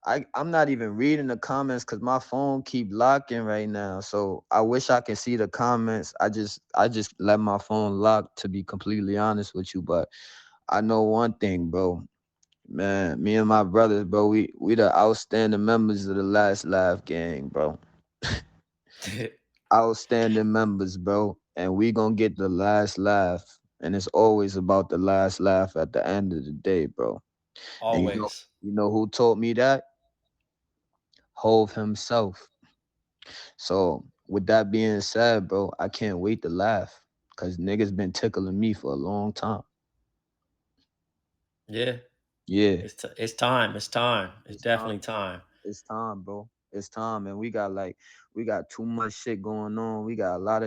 like I'm not even reading the comments because my phone keep locking right now. So I wish I can see the comments. I just let my phone lock to be completely honest with you. But I know one thing, bro. Man, me and my brothers, bro, we the outstanding members of the Last Laugh gang, bro. Outstanding members, bro. And we gonna get the last laugh. And it's always about the last laugh at the end of the day, bro. And Always. you know who taught me that? Hove himself. So with that being said, bro, I can't wait to laugh. Cause niggas been tickling me for a long time. Yeah. Yeah. It's time. It's time. It's It's time. definitely time. It's time, bro. It's time, and we got too much shit going on. We got a lot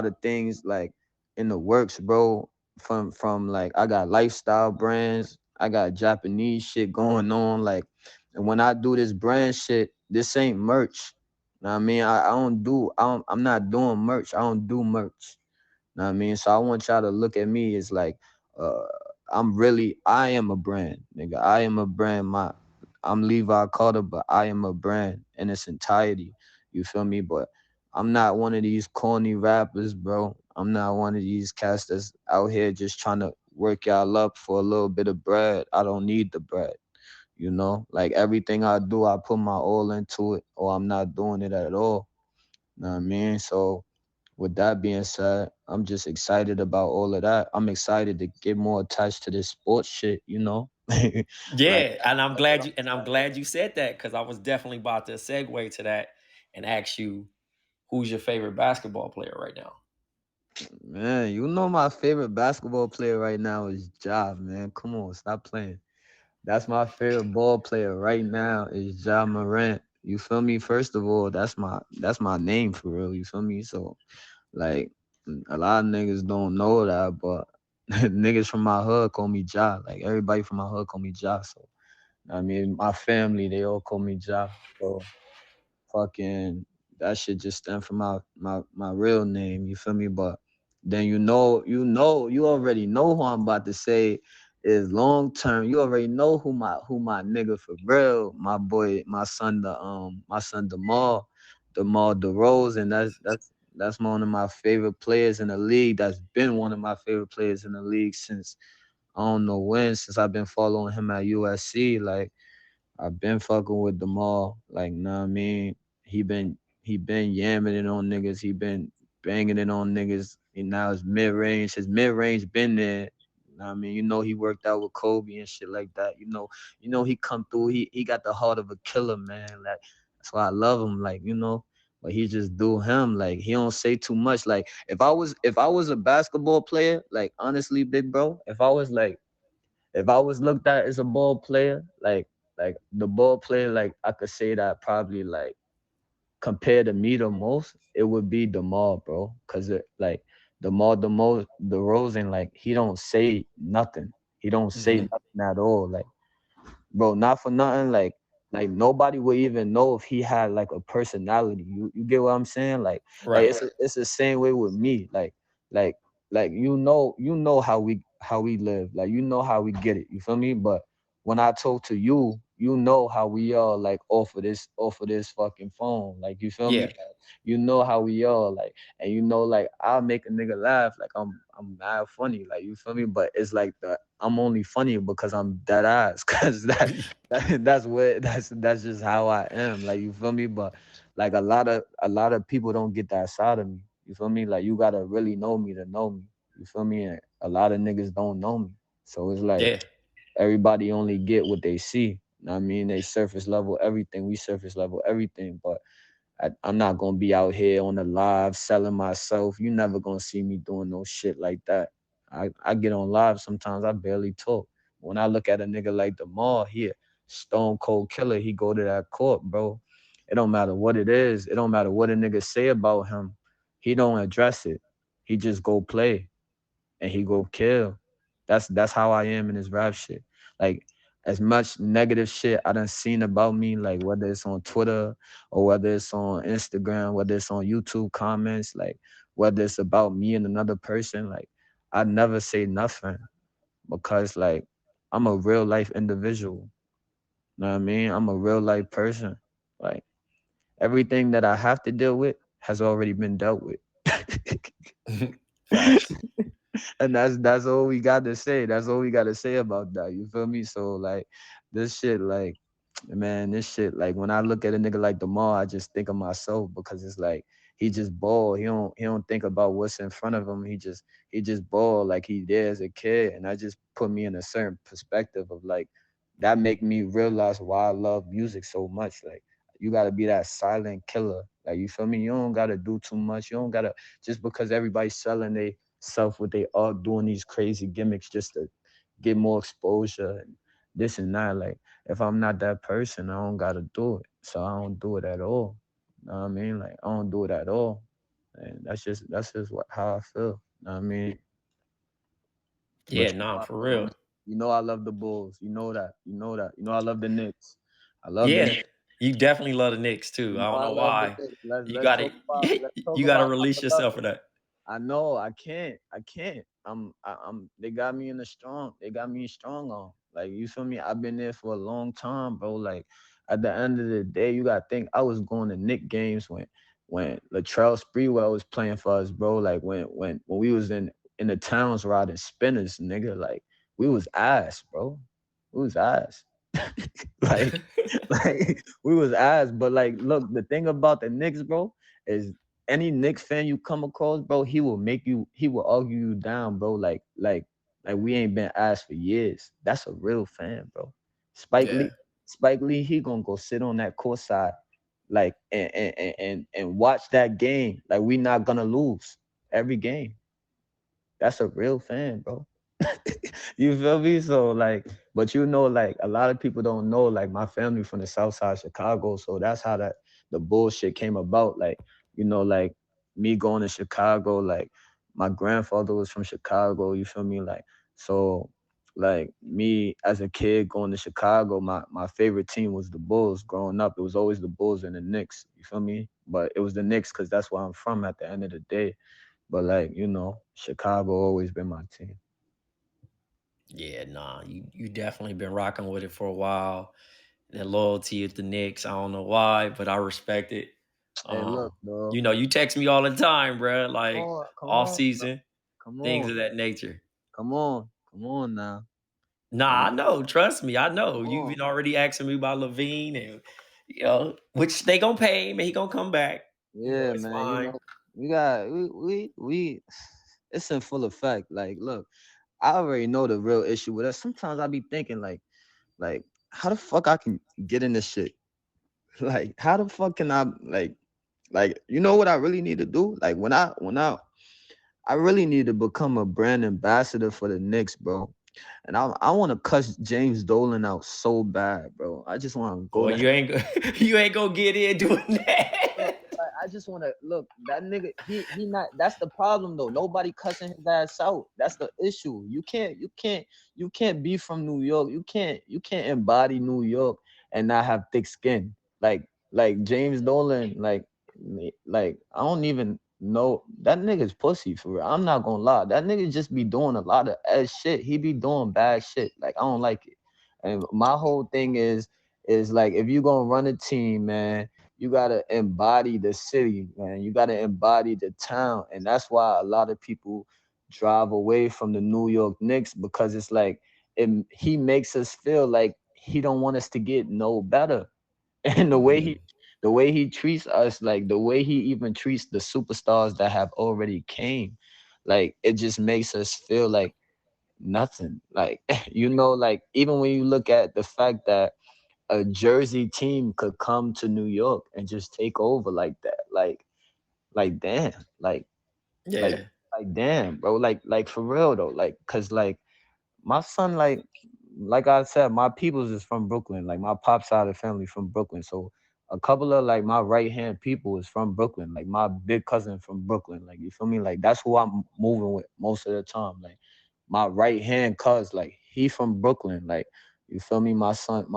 of things like in the works, bro. From like I got lifestyle brands, I got Japanese shit going on. Like, and when I do this brand shit, this ain't merch. Know what I mean, I'm not doing merch. I don't do merch. Know what I mean? So I want y'all to look at me as like, uh, I am a brand, nigga. I am a brand. I'm Levi Carter, but I am a brand in its entirety. You feel me? But I'm not one of these corny rappers, bro. I'm not one of these cats that's out here just trying to work y'all up for a little bit of bread. I don't need the bread. You know, like everything I do, I put my all into it, or I'm not doing it at all. Know what I mean? So with that being said, I'm just excited about all of that. I'm excited to get more attached to this sports shit, you know? Like Yeah, and that's what I'm I'm excited glad you said that because I was definitely about to segue to that and ask you, who's your favorite basketball player right now? about. Man, you know my favorite basketball player right now is Ja, man. Come on, stop playing. That's my favorite ball player right now is Ja Morant. You feel me? First of all, that's my name for real. You feel me? So like a lot of niggas don't know that, but niggas from my hood call me Ja. Like everybody from my hood call me Ja. So I mean, my family they all call me Ja. So fucking that shit just stem from my real name. You feel me? But then you already know who I'm about to say is long term. You already know who my nigga for real. My boy, my son Demar DeRozan, and that's one of my favorite players in the league. That's been one of my favorite players in the league since I don't know when, since I've been following him at USC. Like I've been fucking with them all. Like, know what I mean? He been yamming it on niggas. He been banging it on niggas. And now his mid range been there. Know what I mean? You know he worked out with Kobe and shit like that. You know he come through. He got the heart of a killer, man. Like that's why I love him. Like, but he just do him. Like he don't say too much. Like if I was a basketball player, like honestly, big bro, if I was looked at as a ball player, like the ball player, like I could say that probably like compared to me the most, it would be Demar, bro. Cause it like the Rosen, like he don't say nothing. He don't say Hmm. nothing at all. Like bro, not for nothing. Like nobody would even know if he had like a personality. You get what I'm saying? Like Right. it's the same way with me. Like like you know how we live. Like you know how we get it. You feel me? But when I talk to you, you know how we are like off of this fucking phone. Like you feel me? Yeah. Like, you know how we are. Like and like I'll make a nigga laugh. Like I'm mad funny. Like you feel me? But it's like I'm only funny because I'm dead ass. Cause that's just how I am. Like you feel me? But like a lot of people don't get that side of me. You feel me? Like you gotta really know me to know me. You feel me? And a lot of niggas don't know me. So it's like Yeah. everybody only get what they see. I mean, they surface level everything. We surface level everything. But I'm not gonna be out here on the live selling myself. You never gonna see me doing no shit like that. I get on live sometimes. I barely talk. when I look at a nigga like the mall, he a stone cold killer. He go to that court, bro. It don't matter what it is. It don't matter what a nigga say about him. He don't address it. He just go play and he go kill. That's how I am in this rap shit. Like as much negative shit I done seen about me, like whether it's on Twitter or whether it's on Instagram, whether it's on YouTube comments, like whether it's about me and another person, like I never say nothing because like I'm a real life individual. You know what I mean? I'm a real life person. Like everything that I have to deal with has already been dealt with. Facts. And that's all we got to say. That's all we got to say about that. You feel me? So like this shit, like man, this shit, like when I look at a nigga like Demar, I just think of myself because it's like he just ball. He don't think about what's in front of him. He just ball like he did as a kid, and that just put me in a certain perspective of like that make me realize why I love music so much. Like you gotta be that silent killer. Like you feel me? You don't gotta do too much. You don't gotta just because everybody's selling they self what they are doing these crazy gimmicks just to get more exposure and this and that. Like if I'm not that person, I don't gotta do it. So I don't do it at all. Know what I mean? Like I don't do it at all. And that's just how I feel. Know what I mean? Yeah, But you nah, know, for real. I love the Bulls. You know that. You know that. You know I love the Knicks. I love the Yeah, Knicks. you definitely love the Knicks too. You I know don't I know love the why. Knicks. You gotta Let's talk you gotta about my release beloved. yourself for that. I know I can't. I can't. I'm they got me in the strong. They got me strong on. Like you feel me? I've been there for a long time, bro. Like at the end of the day, you gotta think I was going to Nick games when Latrell Sprewell was playing for us, bro. Like when we was in the towns riding spinners, nigga. Like we was ass, bro. We was ass. like we was ass. But like look, the thing about the Knicks, bro, is any Knicks fan you come across, bro, he will argue you down, bro. Like we ain't been asked for years. That's a real fan, bro. Spike Yeah. Lee, Spike Lee, he gonna go sit on that court side, like and watch that game. Like we not gonna lose every game. That's a real fan, bro. You feel me? So like, but you know, like a lot of people don't know, like my family from the South Side of Chicago. So that's how that the bullshit came about. Like, like me going to Chicago, like my grandfather was from Chicago, you feel me? Like, so like me as a kid going to Chicago, my favorite team was the Bulls growing up. It was always the Bulls and the Knicks, you feel me? But it was the Knicks because that's where I'm from at the end of the day. But like, Chicago always been my team. Yeah, nah. You definitely been rocking with it for a while. That loyalty at the Knicks. I don't know why, but I respect it. Hey, look, bro. You text me all the time, bro. Come Like on, come off on, bro. season, Come things on, of that nature. come on now. Nah, Come I know. Trust me, I know. You've on. been already asking me about Levine, and which they gonna pay him, and he gonna come back. Yeah, It's man. fine. We got we. It's in full effect. Like, look, I already know the real issue with us. Sometimes I be thinking like, how the fuck I can get in this shit? Like, how the fuck can I you know what I really need to do? Like when I really need to become a brand ambassador for the Knicks, bro. And I want to cuss James Dolan out so bad, bro. I just want to go Well, to you ain't you ain't gonna get in doing Bro, that. like, I just want to look that nigga. He not. That's the problem though. Nobody cussing his ass out. That's the issue. You can't be from New York. You can't embody New York and not have thick skin. Like James Dolan. Like I don't even know that nigga's pussy for real. I'm not gonna lie. That nigga just be doing a lot of ass shit. He be doing bad shit. Like I don't like it. And my whole thing is like if you gonna run a team, man, you gotta embody the city, man. You gotta embody the town, and that's why a lot of people drive away from the New York Knicks because it's like he makes us feel like he don't want us to get no better, and Mhm. the way he treats us, like the way he even treats the superstars that have already came, like it just makes us feel like nothing. Like like even when you look at the fact that a Jersey team could come to New York and just take over like that. Like damn. Like Yeah. like damn, bro. Like for real though. Like cause like my son like I said, my peoples is from Brooklyn. Like my pop side of the family from Brooklyn. So a couple of like my right hand people is from Brooklyn. Like my big cousin from Brooklyn. Like you feel me? Like that's who I'm moving with most of the time. Like my right hand cuz like he from Brooklyn. Like you feel me? My son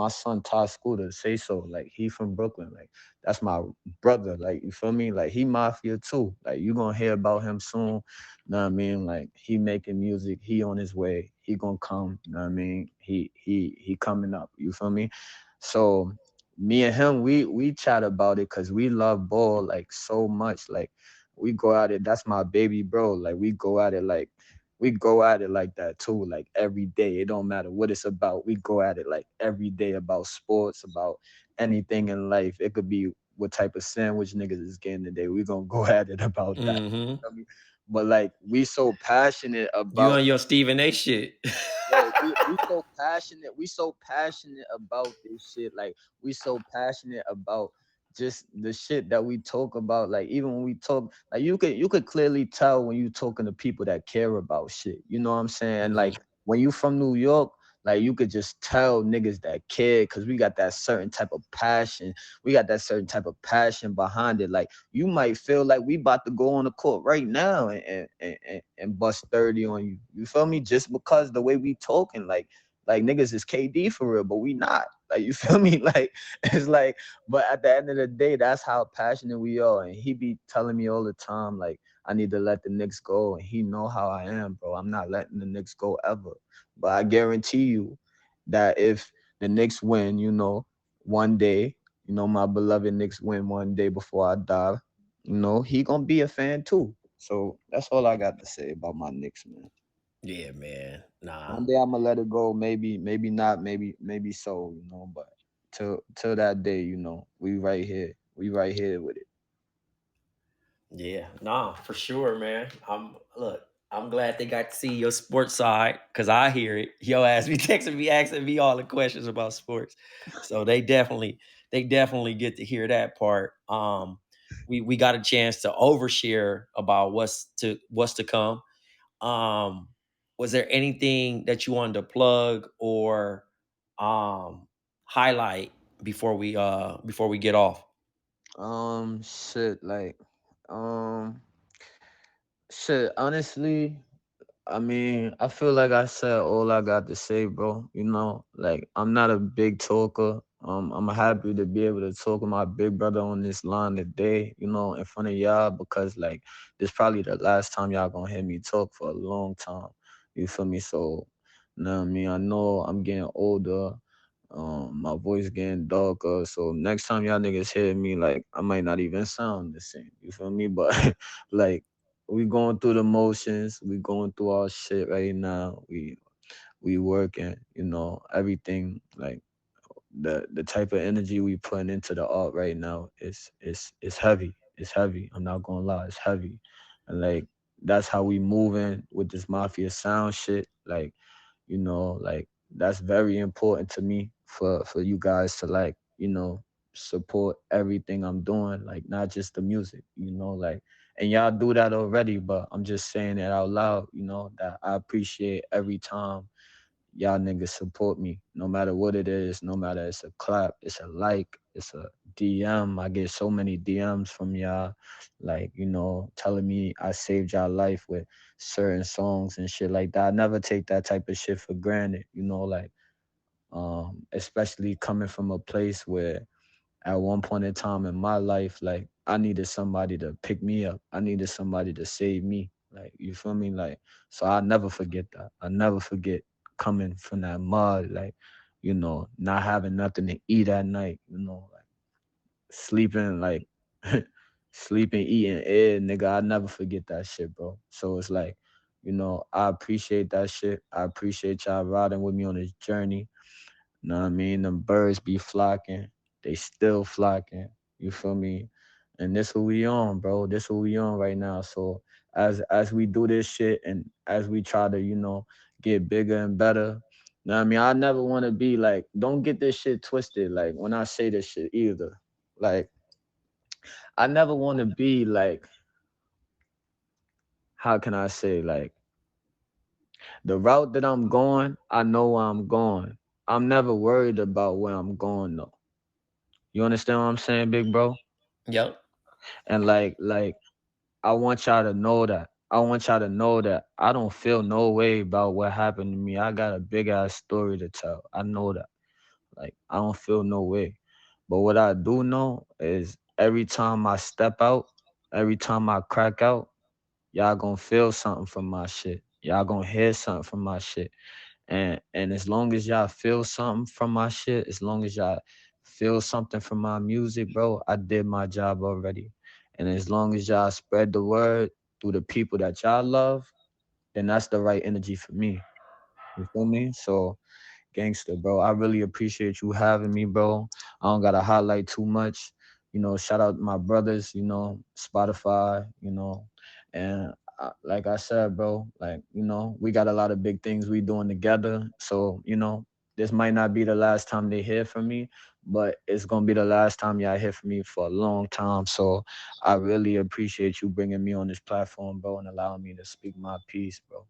Todd Scooter say so. Like he from Brooklyn. Like that's my brother. Like you feel me? Like he mafia too. Like you gonna hear about him soon. Know what I mean? Like he making music, he on his way, he gonna come, you know what I mean? He coming up, you feel me? So me and him, we chat about it because we love ball like so much. Like we go at it, that's my baby bro. Like we go at it like that too, like every day. It don't matter what it's about. We go at it like every day about sports, about anything in life. It could be what type of sandwich niggas is getting today. We gonna go at it about that. Hmm. Feel me? But like we so passionate You about on your Stephen A shit. we so passionate about this shit. Like we so passionate about just the shit that we talk about. Like even when we talk, like you could clearly tell when you talking to people that care about shit. You know what I'm saying? Hmm. Like when you from New York, like you could just tell niggas that care because we got that certain type of passion. We got that certain type of passion behind it. Like you might feel like we about to go on the court right now and bust 30 on you. You feel me? Just because the way we talking, like niggas is KD for real, but we not. Like you feel me? Like it's like, but at the end of the day, that's how passionate we are. And he be telling me all the time, like, I need to let the Knicks go. And he know how I am, bro. I'm not letting the Knicks go ever. But I guarantee you that if the Knicks win, one day, my beloved Knicks win one day before I die, he gonna be a fan too. So that's all I got to say about my Knicks, man. Yeah, man. Nah. One day I'm gonna let it go. Maybe not. Maybe so. But till that day, we right here. We right here with it. Yeah, nah, for sure, man. I'm glad they got to see your sports side because I hear it. Yo ass be texting me, asking me all the questions about sports. So they definitely get to hear that part. We got a chance to overshare about what's to come. Um, was there anything that you wanted to plug or um highlight before we get off? Shit, like, um, shit. Honestly, I mean, I feel like I said all I got to say, bro. Like I'm not a big talker. I'm happy to be able to talk with my big brother on this line today, in front of y'all because like this probably the last time y'all gonna hear me talk for a long time. You feel me? So, what I mean, I know I'm getting older. My voice getting darker. So next time y'all niggas hear me, like I might not even sound the same. You feel me? But like we going through the motions. We going through our shit right now. We working. Everything like the type of energy we putting into the art right now is heavy. It's heavy. I'm not gonna lie. It's heavy, and like that's how we moving with this mafia sound shit. Like that's very important to me for you guys to like support everything I'm doing, like not just the music, like and y'all do that already, but I'm just saying it out loud, that I appreciate every time y'all niggas support me, no matter what it is, no matter it's a clap, it's a like, it's a DM. I get so many DMs from y'all, like, telling me I saved y'all life with certain songs and shit like that. I never take that type of shit for granted, like especially coming from a place where at one point in time in my life, like I needed somebody to pick me up. I needed somebody to save me. Like you feel me? Like so I never forget that. I never forget coming from that mud, like, not having nothing to eat at night, like sleeping like sleeping, eating air, nigga. I never forget that shit, bro. So it's like, I appreciate that shit. I appreciate y'all riding with me on this journey. Know what I mean? Them birds be flocking. They still flocking. You feel me? And this what we on, bro. This what we on right now. So as we do this shit and as we try to, get bigger and better. Know what I mean? I never want to be like, don't get this shit twisted. Like when I say this shit either. Like I never want to be like, how can I say like The route that I'm going, I know where I'm going. I'm never worried about where I'm going though. You understand what I'm saying, big bro? Yep. And like I want y'all to know that. I want y'all to know that I don't feel no way about what happened to me. I got a big ass story to tell. I know that. Like I don't feel no way. But what I do know is every time I step out, every time I crack out, y'all gonna feel something from my shit. Y'all gonna hear something from my shit. And as long as y'all feel something from my shit, as long as y'all feel something from my music, bro, I did my job already. And as long as y'all spread the word through the people that y'all love, then that's the right energy for me. You feel me? So gangster, bro. I really appreciate you having me, bro. I don't gotta highlight too much. Shout out my brothers, Spotify, and like I said, bro, like, we got a lot of big things we doing together. So, this might not be the last time they hear from me, but it's gonna be the last time y'all hear from me for a long time. So I really appreciate you bringing me on this platform, bro, and allowing me to speak my piece, bro.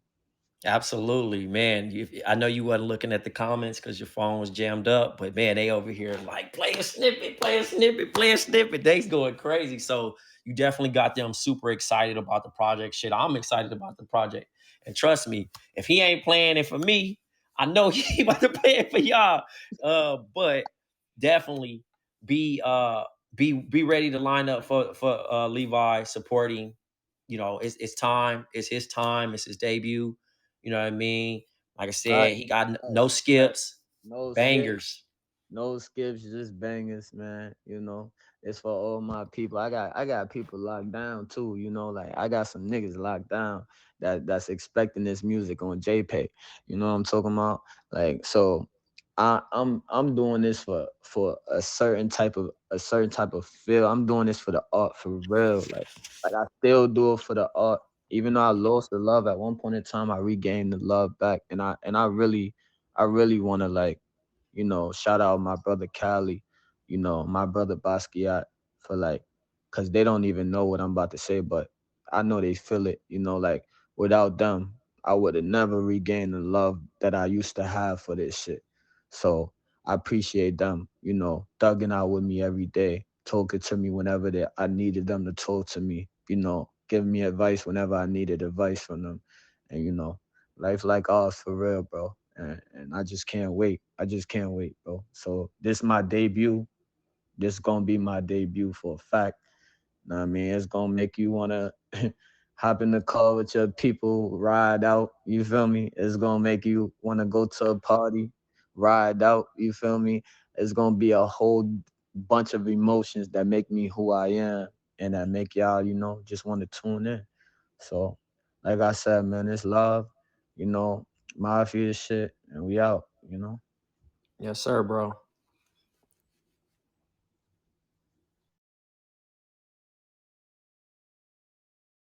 Absolutely, man. I know you wasn't looking at the comments because your phone was jammed up, but man, they over here like play a snippet, play a snippet, play a snippet. They's going crazy. So you definitely got them super excited about the project. Shit, I'm excited about the project. And trust me, if he ain't playing it for me, I know he about to play it for y'all. But definitely be be ready to line up for Levi supporting. It's time. It's his time. It's his debut. You know what I mean? Like I Right, said, he got right, no right. skips, No skip. bangers. No skips, just bangers, man. It's for all my people. I got people locked down too. Like I got some niggas locked down that's expecting this music on JPay. You know what I'm talking about? Like so, I'm doing this for a certain type of feel. I'm doing this for the art for real. Like I still do it for the art. Even though I lost the love at one point in time, I regained the love back, and I really want to like shout out my brother Cali, my brother Basquiat for like, cause they don't even know what I'm about to say, but I know they feel it, like without them, I would have never regained the love that I used to have for this shit. So I appreciate them, thugging out with me every day, talking to me whenever I needed them to talk to me, giving me advice whenever I needed advice from them. And life like ours for real, bro. And I just can't wait. I just can't wait, bro. So this my debut. This gonna be my debut for a fact. Know what I mean? It's gonna make you wanna hop in the car with your people, ride out. You feel me? It's gonna make you wanna go to a party, ride out. You feel me? It's gonna be a whole bunch of emotions that make me who I am and that make y'all, just want to tune in. So, like I said, man, it's love, you know, mafia shit, and we out. Yes, sir, bro.